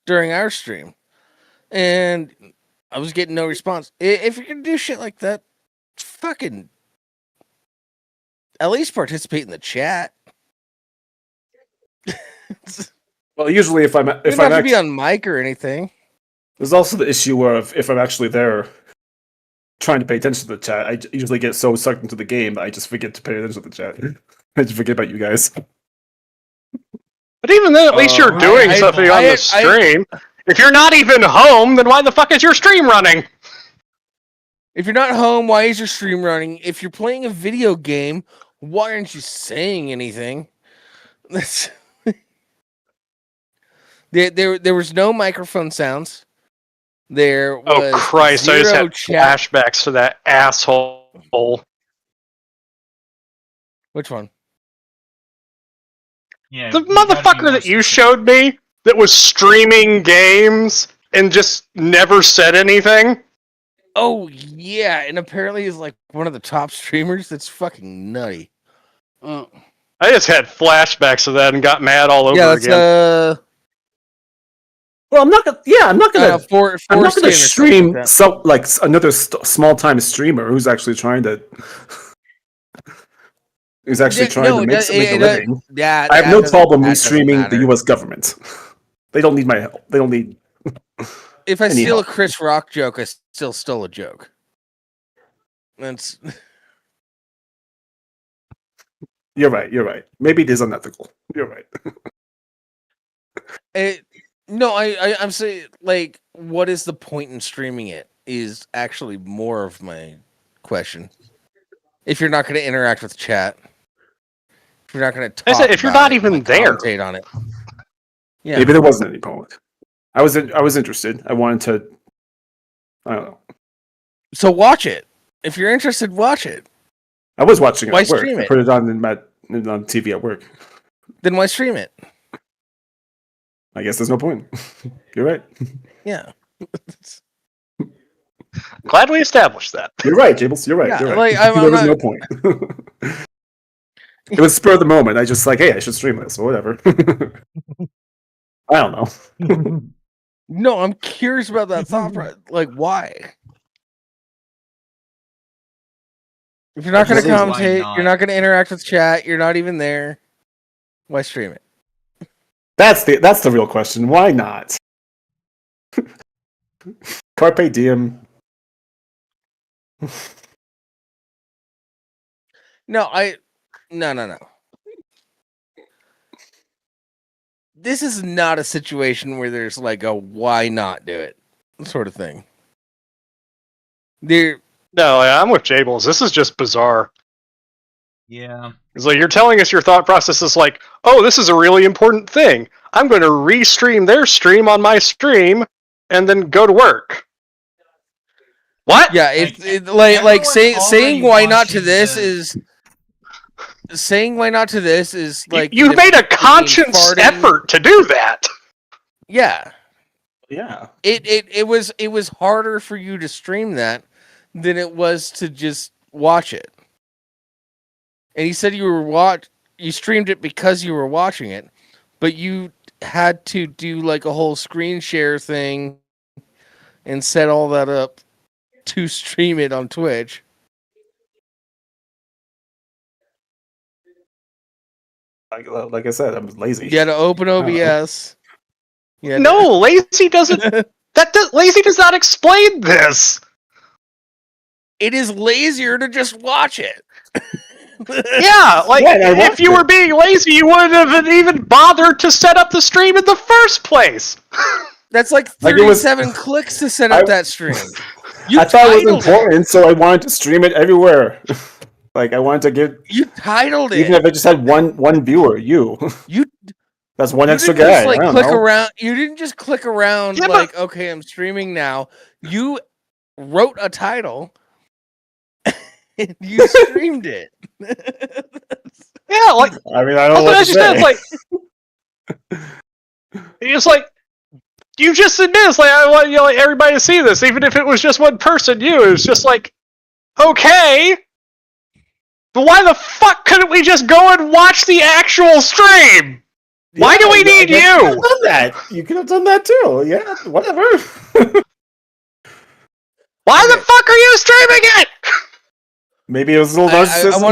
during our stream?" And I was getting no response. If you're gonna do shit like that, fucking at least participate in the chat. Well, usually if I'm You don't have to be on mic or anything. There's also the issue where if I'm actually there trying to pay attention to the chat, I usually get so sucked into the game that I just forget to pay attention to the chat. I just forget about you guys. But even then, at least you're doing something on the stream. If you're not even home, then why the fuck is your stream running? If you're not home, why is your stream running? If you're playing a video game, why aren't you saying anything? There was no microphone sounds. There was Christ! I just had chat. flashbacks to that asshole. Which one? Yeah, The motherfucker that you showed me that was streaming games and just never said anything. Oh yeah, and apparently he's like one of the top streamers. That's fucking nutty. I just had flashbacks of that and got mad all over again. Well, I'm not gonna. Yeah, I'm not gonna. I'm not gonna stream another small time streamer who's actually trying to. Who's actually trying to make a living. Yeah, I have no problem me streaming the U.S. government. They don't need my help. They don't need. If I steal a Chris Rock joke, I still stole a joke. That's. You're right. Maybe it is unethical. You're right. No, I'm saying, like, what is the point in streaming it is actually more of my question. If you're not going to interact with chat, if you're not going to talk, if you're not even there, commentate on it. Yeah, maybe there wasn't any point. I was interested. I wanted to. I don't know. So watch it. If you're interested, watch it. I was watching it why at work. Stream it? I put it on on TV at work. Then why stream it? I guess there's no point. You're right. Yeah. Glad we established that. You're right, Jables. You're right. Yeah, you're right. like, there was no point. It was spur of the moment. I just hey, I should stream this or whatever. I don't know. No, I'm curious about that thought. Like, why? If you're not going to commentate, you're not going to interact with chat, you're not even there. Why stream it? That's the real question. Why not? Carpe diem. No. This is not a situation where there's like a why not do it sort of thing. No, I'm with Jables. This is just bizarre. Yeah. It's like you're telling us your thought process is like, oh, this is a really important thing. I'm going to restream their stream on my stream and then go to work. What? Yeah, saying why not to this is saying why not to this is like you made a conscious effort to do that. Yeah. Yeah. It was harder for you to stream that than it was to just watch it. And he said you streamed it because you were watching it, but you had to do like a whole screen share thing and set all that up to stream it on Twitch. Like I said, I'm lazy. You had to open OBS. No, lazy doesn't. Lazy does not explain this. It is lazier to just watch it. Yeah, like if you were being lazy, you wouldn't have even bothered to set up the stream in the first place. That's like 37 clicks to set up that stream. I thought it was important, so I wanted to stream it everywhere. Like I wanted to give. You titled it, even if I just had one viewer. That's one extra guy. Just, like, click around. You didn't just click around like, okay, I'm streaming now. You wrote a title. And you streamed it. Yeah, like I mean, I don't know what to say. It's like you just admit it's like I want like everybody to see this, even if it was just one person. It was just like, okay, but why the fuck couldn't we just go and watch the actual stream? Why do we need you? You could have done that too. Yeah, whatever. Why the fuck are you streaming it? Maybe it was a little narcissism.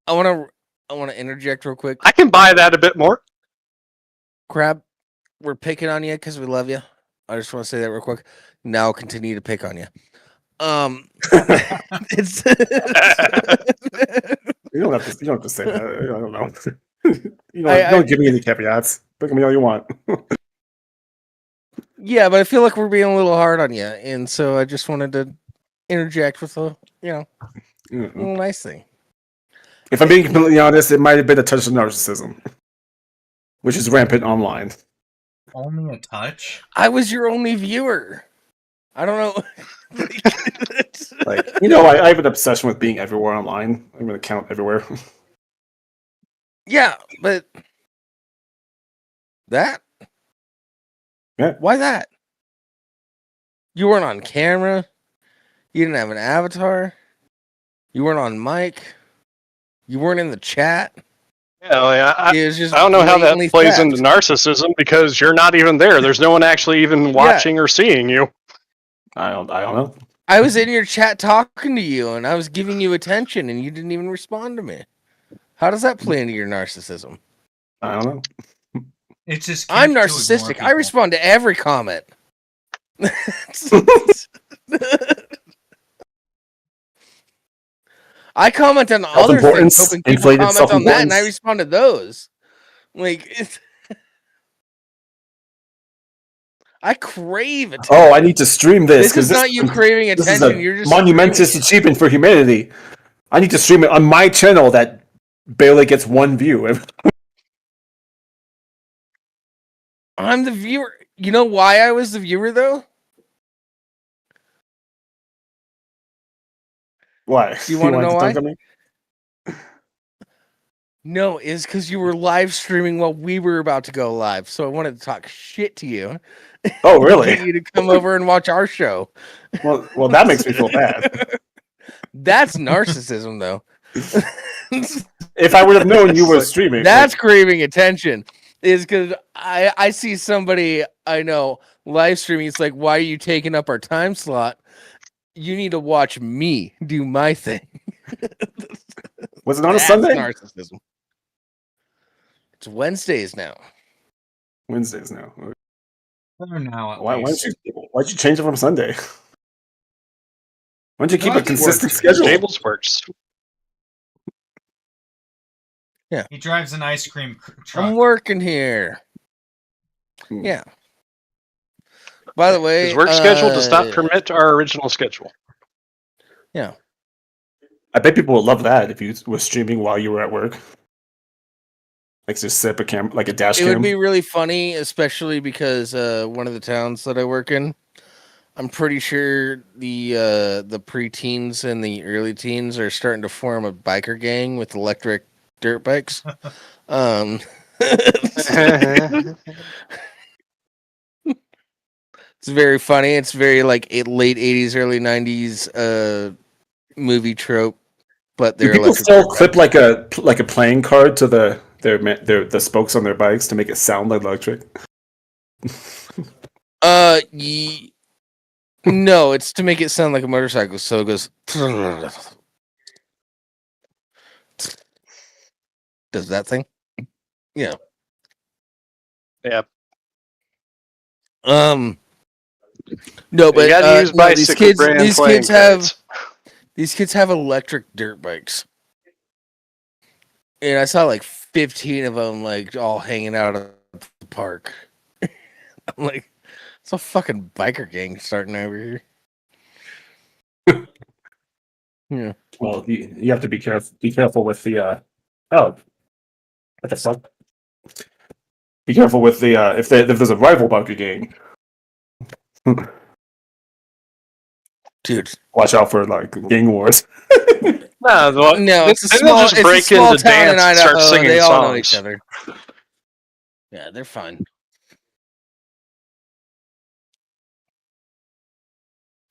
I want to interject real quick. I can buy that a bit more. Crab, we're picking on you because we love you. I just want to say that real quick. Now continue to pick on you. It's you don't have to say that. I don't know. Don't give me any caveats. Pick on me all you want. Yeah, but I feel like we're being a little hard on you, and so I just wanted to interject with a little nice thing. If I'm being completely honest, it might have been a touch of narcissism, which is rampant online. Only a touch? I was your only viewer. I don't know. I have an obsession with being everywhere online. I'm going to count everywhere. Yeah, but that? Yeah. Why that? You weren't on camera. You didn't have an avatar. You weren't on mic. You weren't in the chat. Yeah, I don't know how that plays into narcissism because you're not even there. There's no one actually even watching or seeing you. I don't know. I was in your chat talking to you, and I was giving you attention, and you didn't even respond to me. How does that play into your narcissism? I don't know. It's just I'm narcissistic. I respond to every comment. I comment on other things, hoping people comment on that, and I respond to those. I crave attention. Oh, I need to stream this. This is not you craving attention. You're just monumentous achievement for humanity. I need to stream it on my channel that barely gets one view. I'm the viewer. You know why I was the viewer, though? Why? Do you want to know why? No, it's because you were live streaming while we were about to go live. So I wanted to talk shit to you. Oh, really? Get you to come over and watch our show. Well, that makes me feel bad. That's narcissism, though. If I would have known you were streaming. That's craving attention. Is because I see somebody I know live streaming. It's like, why are you taking up our time slot? You need to watch me do my thing. Was it on a Sunday? Narcissism. It's Wednesdays now. Wednesdays now. Why'd you change it from Sunday? Why don't you keep a consistent schedule? Jables works. Yeah. He drives an ice cream truck. I'm working here. Yeah. By the way, his work schedule does not permit our original schedule. Yeah. I bet people would love that if you were streaming while you were at work. Like just set up a camera, like a dash cam. It would be really funny, especially because one of the towns that I work in, I'm pretty sure the preteens and the early teens are starting to form a biker gang with electric dirt bikes. It's very funny. It's very like late 80s, early 90s movie trope. But they're people still clip like a playing card to the spokes on their bikes to make it sound like electric. No, it's to make it sound like a motorcycle. So it goes. Does that thing? Yeah. Yeah. No, but you gotta use these kids These kids have electric dirt bikes. And I saw like 15 of them like all hanging out at the park. I'm like, it's a fucking biker gang starting over here. Yeah. Well, you have to be careful. Be careful with the. Oh, what the fuck? Be careful with the if there's a rival biker gang. Dude, watch out for like gang wars. No, it's a small town in Idaho. They all know each other. Yeah, they're fine.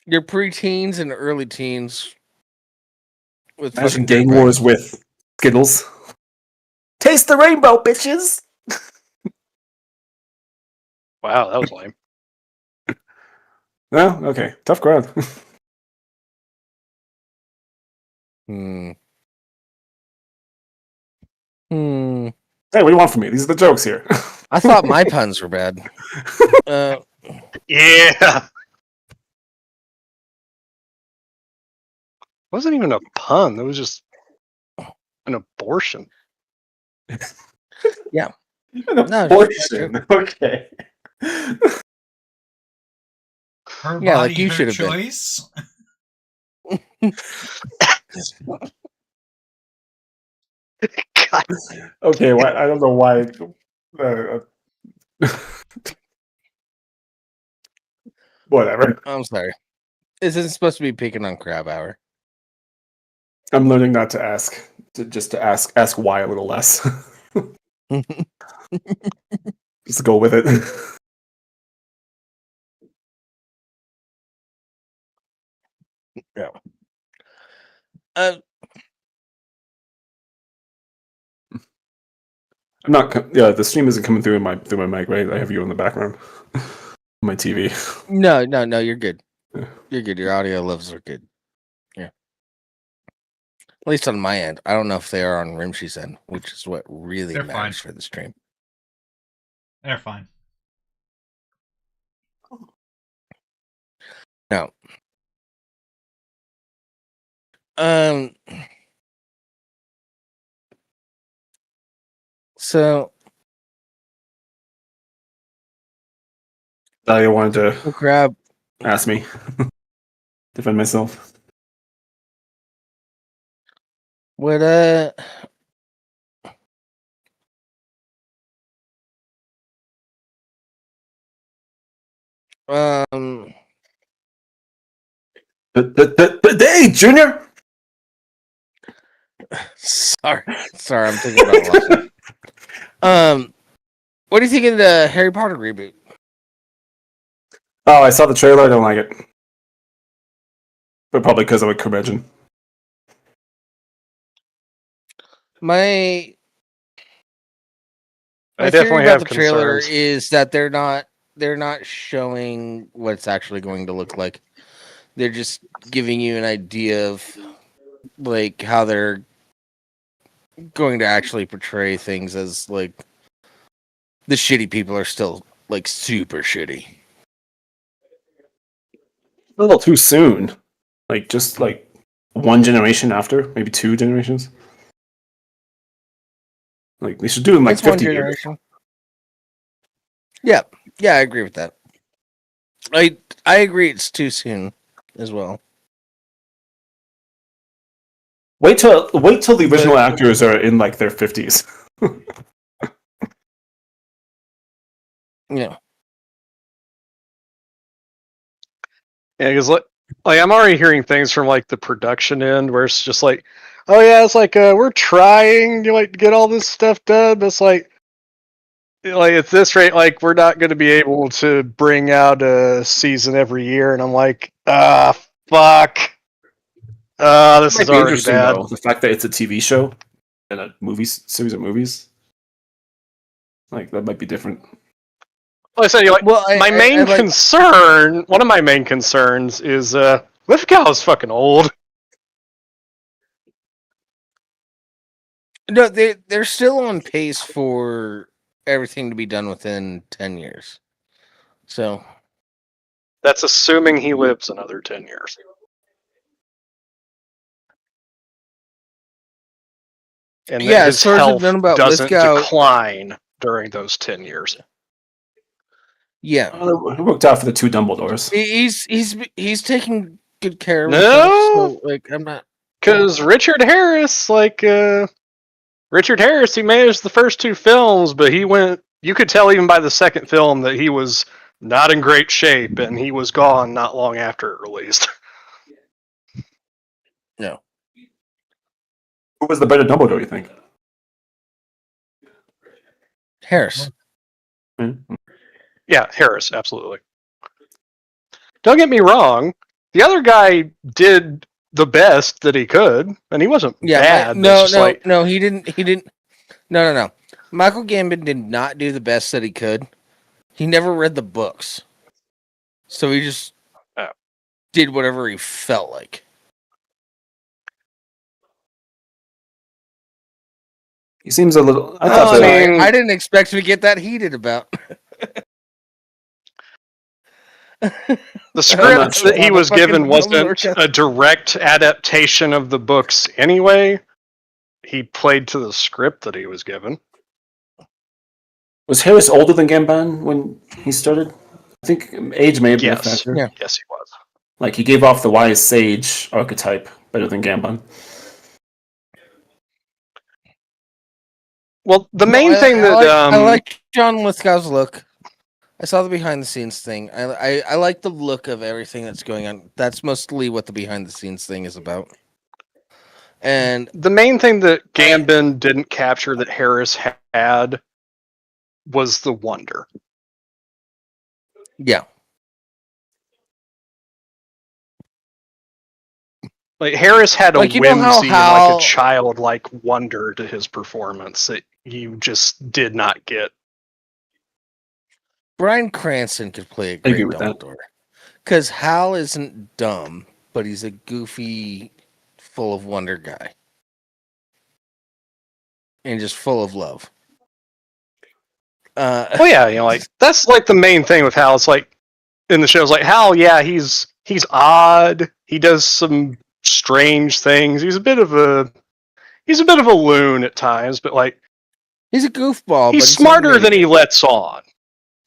Your preteens and early teens with fucking gang wars with Skittles. Taste the rainbow, bitches. Wow, that was lame. No, okay, tough crowd. Hey, what do you want from me? These are the jokes here. I thought my puns were bad. Yeah. It wasn't even a pun. It was just an abortion. Yeah. An abortion. Okay. Her body, like you should have choice. Okay, I don't know why. Whatever. I'm sorry. This isn't supposed to be picking on Crab Hour. I'm learning not to ask. Just to ask why a little less. Just go with it. Yeah. I'm not. Yeah, the stream isn't coming through my mic, right? I have you in the background. My TV. No, you're good. You're good. Your audio levels are good. Yeah. At least on my end. I don't know if they are on Rimshee's end, which is what really matters for the stream. They're fine. No. So I wanted to grab. Ask me. Defend myself. What Hey, Junior. Sorry, I'm thinking about what do you think of the Harry Potter reboot? Oh, I saw the trailer. I don't like it, but probably because of a curmudgeon. My I definitely about have the trailer concerns. is that they're not showing what it's actually going to look like. They're just giving you an idea of like how they're going to actually portray things as like the shitty people are still like super shitty. A little too soon. Like just like one generation after, maybe 2 generations. Like they should do it in like 50 years. Yeah, I agree with that. I agree it's too soon as well. Wait till the original actors are in like their 50s. Yeah. Yeah, because like I'm already hearing things from like the production end where it's just like, oh yeah, it's like we're trying to like get all this stuff done, but it's like at this rate, like we're not going to be able to bring out a season every year, and I'm like, fuck. This is already bad. Though, the fact that it's a TV show and a series of movies, like that might be different. Well, I said, my main concern, one of my main concerns is Lithgow is fucking old. No, they're still on pace for everything to be done within 10 years. So that's assuming he lives another 10 years. and that his stories health have done about doesn't Lithgow. decline during those 10 years. Yeah, it worked out for the two Dumbledores. He's taking good care of No, himself. So, I'm not, because Richard Harris, he managed the first two films, but he went. You could tell even by the second film that he was not in great shape, and he was gone not long after it released. No. Who was the better Dumbledore, you think? Harris. Mm-hmm. Yeah, Harris, absolutely. Don't get me wrong. The other guy did the best that he could, and he wasn't bad. No, he didn't. No. Michael Gambon did not do the best that he could. He never read the books. So he just did whatever he felt like. He seems a little... I didn't expect him to get that heated about. The script that he was given wasn't a direct adaptation of the books anyway. He played to the script that he was given. Was Harris older than Gambon when he started? I think age may have been a factor. Yeah. Yes, he was. Like, he gave off the wise sage archetype better than Gambon. Well, the main thing I like John Lithgow's look. I saw the behind the scenes thing. I like the look of everything that's going on. That's mostly what the behind the scenes thing is about. And the main thing that Gambon didn't capture that Harris had was the wonder. Yeah. Like, Harris had a whimsy and how a childlike wonder to his performance that you just did not get. Bryan Cranston could play a great Dumbledore. Because Hal isn't dumb, but he's a goofy, full of wonder guy. And just full of love. Well, yeah, that's the main thing with Hal. It's in the show, it's Hal, yeah, he's odd. He does some strange things. He's a bit of a loon at times, but he's a goofball. He's smarter than he lets on.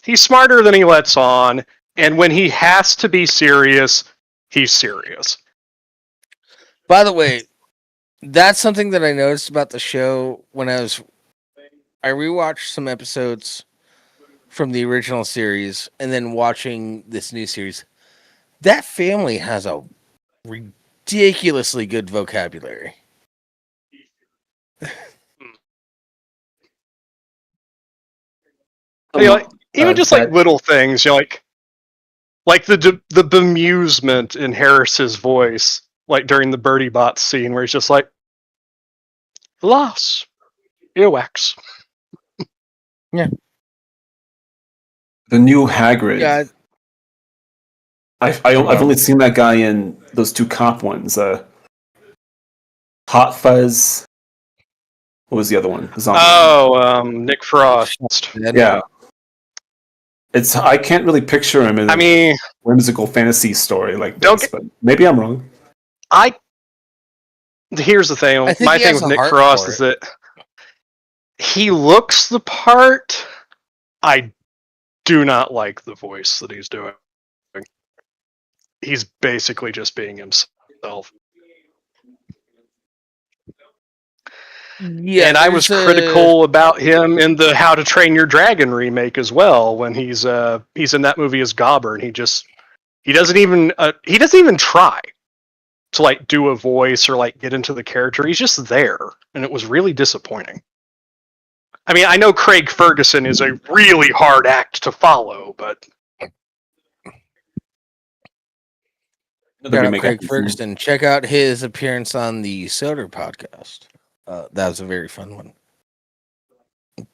He's smarter than he lets on, and when he has to be serious, he's serious. By the way, that's something that I noticed about the show when I rewatched some episodes from the original series and then watching this new series. That family has a ridiculously good vocabulary. Even just little things, like the bemusement in Harris's voice, during the Birdie Bot scene where he's just "Loss, earwax." Yeah. The new Hagrid. Yeah. I've only seen that guy in those two cop ones. Hot Fuzz. What was the other one? Nick Frost. Yeah. I can't really picture him in a whimsical fantasy story like this, but maybe I'm wrong. Here's the thing. My thing with Nick Frost is that he looks the part. I do not like the voice that he's doing. He's basically just being himself. Yeah, and I was critical about him in the How to Train Your Dragon remake as well. When he's in that movie as Gobber, and he doesn't even try to do a voice or get into the character. He's just there, and it was really disappointing. I mean, I know Craig Ferguson is a really hard act to follow, but Craig Ferguson. Check out his appearance on the Soder podcast. That was a very fun one. I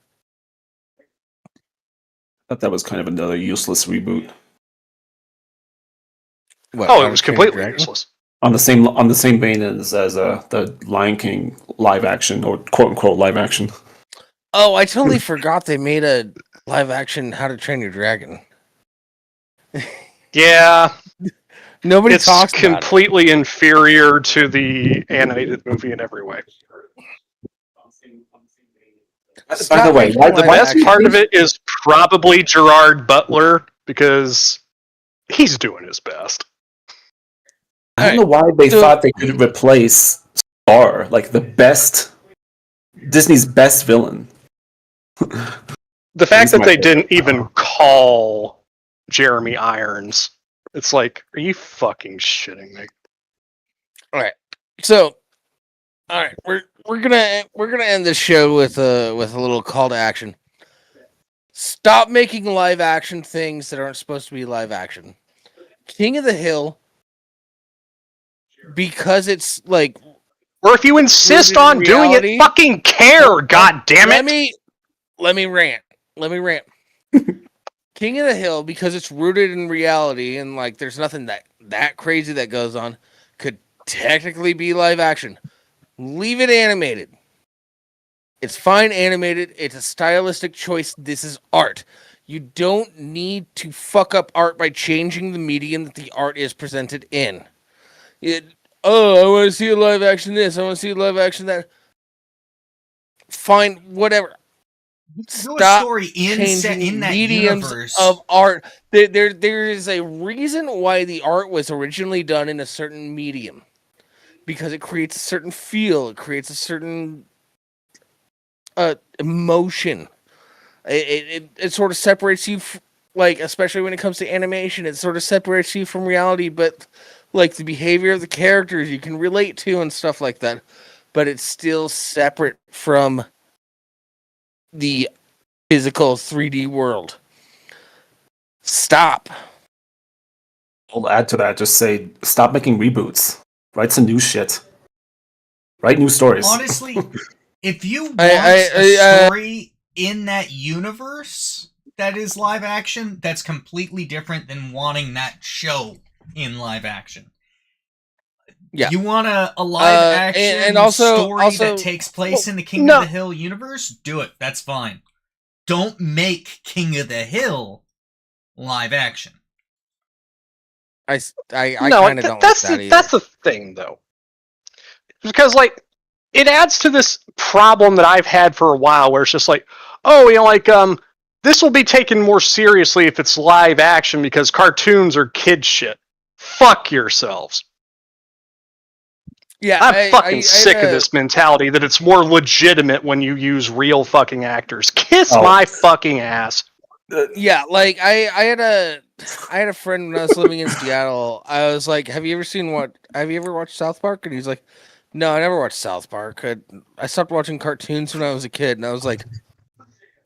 thought that was kind of another useless reboot. It was completely useless. On the same vein as the Lion King live action, or quote unquote live action. Oh, I totally forgot they made a live action How to Train Your Dragon. Yeah. Nobody talks about it. It's completely inferior to the animated movie in every way. By the way, the best part of it is probably Gerard Butler, because he's doing his best. I don't know why they thought they could replace Star, like Disney's best villain. The fact that they didn't even call Jeremy Irons, it's like, are you fucking shitting me? All right, so, all right, we're gonna end this show with a little call to action. Stop making live action things that aren't supposed to be live action. King of the Hill, because it's like, or if you insist on doing it, fucking care. God damn it! Let me rant. King of the Hill, because it's rooted in reality and like there's nothing that crazy that goes on, could technically be live action. Leave it animated. It's fine animated. It's a stylistic choice. This is art. You don't need to fuck up art by changing the medium that the art is presented in. I want to see a live action this. I want to see a live action that. Fine, whatever. Stop changing that mediums universe of art. There is a reason why the art was originally done in a certain medium. Because it creates a certain feel. It creates a certain emotion. It sort of separates you, like, especially when it comes to animation, it sort of separates you from reality, but like the behavior of the characters you can relate to and stuff like that. But it's still separate from the physical 3D world. Stop. I'll add to that. Just say, stop making reboots. Write some new shit. Write new stories. Honestly, if you want a story in that universe that is live action, that's completely different than wanting that show in live action. Yeah. You want a live action story that takes place in the King of the Hill universe? Do it. That's fine. Don't make King of the Hill live action. I kind of don't like that either. That's the thing, though. Because, like, it adds to this problem that I've had for a while where it's just like, oh, you know, like, this will be taken more seriously if it's live action because cartoons are kid shit. Fuck yourselves. Yeah, I'm fucking sick of this mentality that it's more legitimate when you use real fucking actors. Kiss my fucking ass. Yeah, like I had a friend when I was living in Seattle. I was like, have you ever watched South Park? And he's like, no, I never watched South Park. I stopped watching cartoons when I was a kid, and I was like,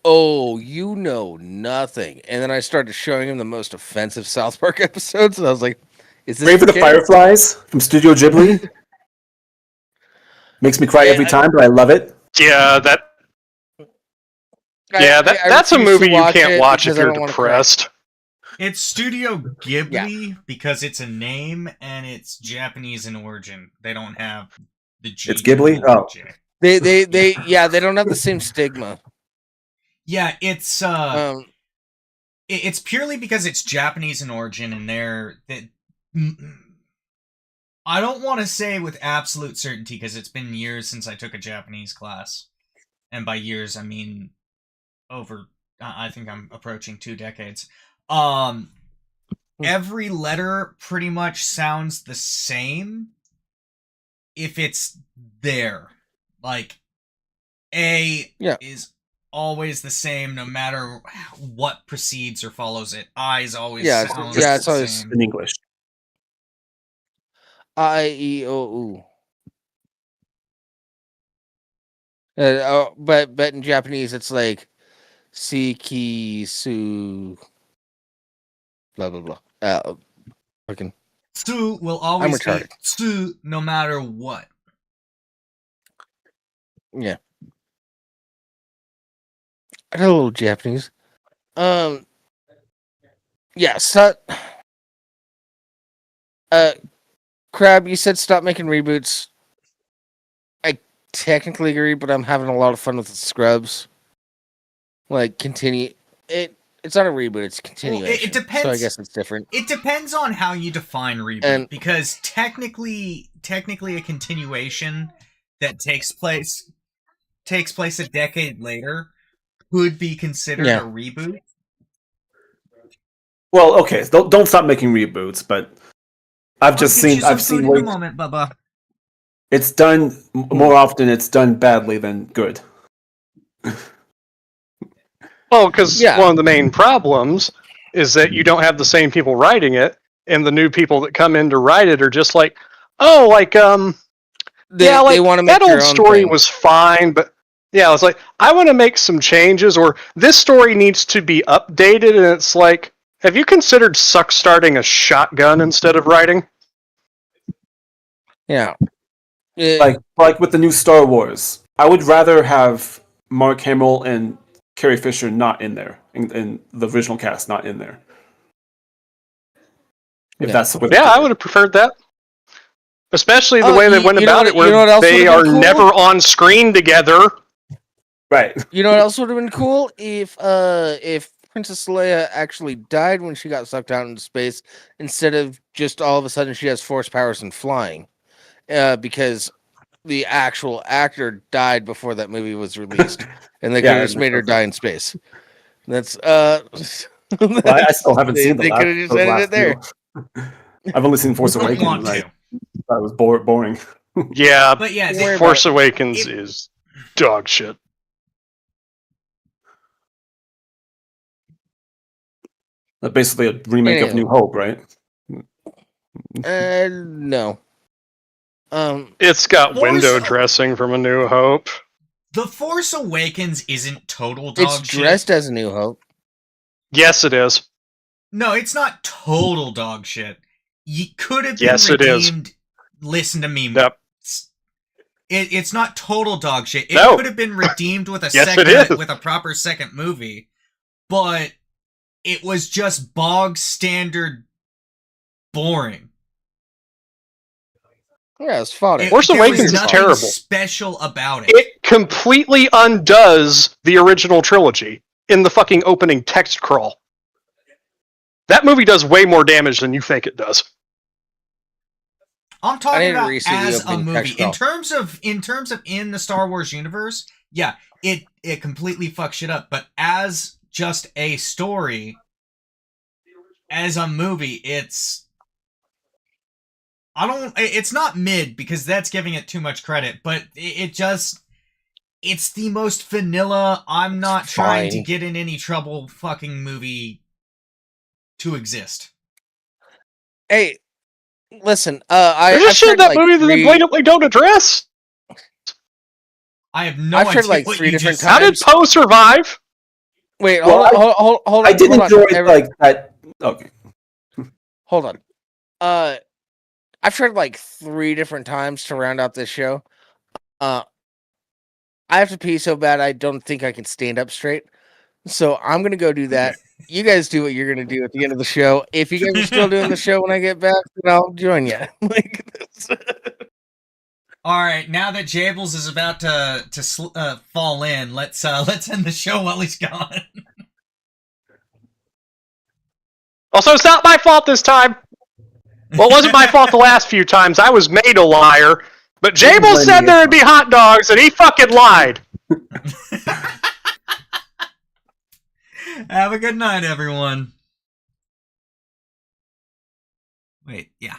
oh, you know nothing. And then I started showing him the most offensive South Park episodes, and I was like, is this Brave for the Fireflies from Studio Ghibli? Makes me cry every time, but I love it. Yeah, that's a movie you can't watch if you're depressed. It's Studio Ghibli because it's a name and it's Japanese in origin. They don't have the G. It's Ghibli? Oh. They don't have the same stigma. Yeah, it's purely because it's Japanese in origin and I don't want to say with absolute certainty because it's been years since I took a Japanese class. And by years, I mean I think I'm approaching 2 decades. Every letter pretty much sounds the same if it's there. Like, A is always the same no matter what precedes or follows it. I is always it's always same. In English. I, E, O, U. But in Japanese, it's like Siki, Su, blah, blah, blah. Fucking. Su will always be Su no matter what. Yeah. I got a little Japanese. Yeah, Crab, you said stop making reboots. I technically agree, but I'm having a lot of fun with the Scrubs. Like, continue. It's not a reboot, it's a continuation. Well, it depends. So I guess it's different. It depends on how you define reboot, because technically a continuation that takes place takes place a decade later could be considered a reboot. Well, okay, don't stop making reboots, but I've seen in a moment, Bubba. It's done more often. It's done badly than good. Well, because one of the main problems is that you don't have the same people writing it, and the new people that come in to write it are just like, they want to make that old story was fine, but it's like, I want to make some changes, or this story needs to be updated, and it's like, have you considered starting a shotgun instead of writing? Yeah. Like with the new Star Wars, I would rather have Mark Hamill and Carrie Fisher not in there, in the original cast not in there. If that's the way I would have preferred that. Especially the way they went about it, where they are never on screen together. Right. You know what else would have been cool? If Princess Leia actually died when she got sucked out into space, instead of just all of a sudden she has force powers and flying. Because the actual actor died before that movie was released, and they could have just made her die in space. That's well, I still haven't seen they could have just ended it there. I've only seen Force Awakens. I thought it was boring. Yeah, but Force Awakens is dog shit. Basically a remake of New Hope, right? No. It's got window dressing from A New Hope. The Force Awakens isn't total dog shit. It's dressed as A New Hope. Yes, it is. No, it's not total dog shit. You could have been redeemed. Listen to me. Yep. It's not total dog shit. It could have been redeemed with with a proper second movie, but it was just bog standard boring. Yeah, it's fodder. Force Awakens is terrible. Special about it. It completely undoes the original trilogy in the fucking opening text crawl. That movie does way more damage than you think it does. I'm talking about as a movie. In terms of in the Star Wars universe, it completely fucks shit up. But as just a story, as a movie, it's not mid, because that's giving it too much credit, but it's the most vanilla, I'm not trying to get in any trouble fucking movie to exist. Hey, listen, there's just shit in that movie that they blatantly don't address. I have no idea. I've tried like 3 different times. How did Poe survive? Wait, hold on. I did enjoy it like that. Okay. Hold on. I've tried like 3 different times to round out this show. I have to pee so bad I don't think I can stand up straight. So I'm gonna go do that. You guys do what you're gonna do at the end of the show. If you guys are still doing the show when I get back, then I'll join you. All right, now that Jables is about to fall in, let's end the show while he's gone. Also, it's not my fault this time. Well, it wasn't my fault the last few times. I was made a liar. But Jables said there would be hot dogs, and he fucking lied. Have a good night, everyone. Wait, yeah.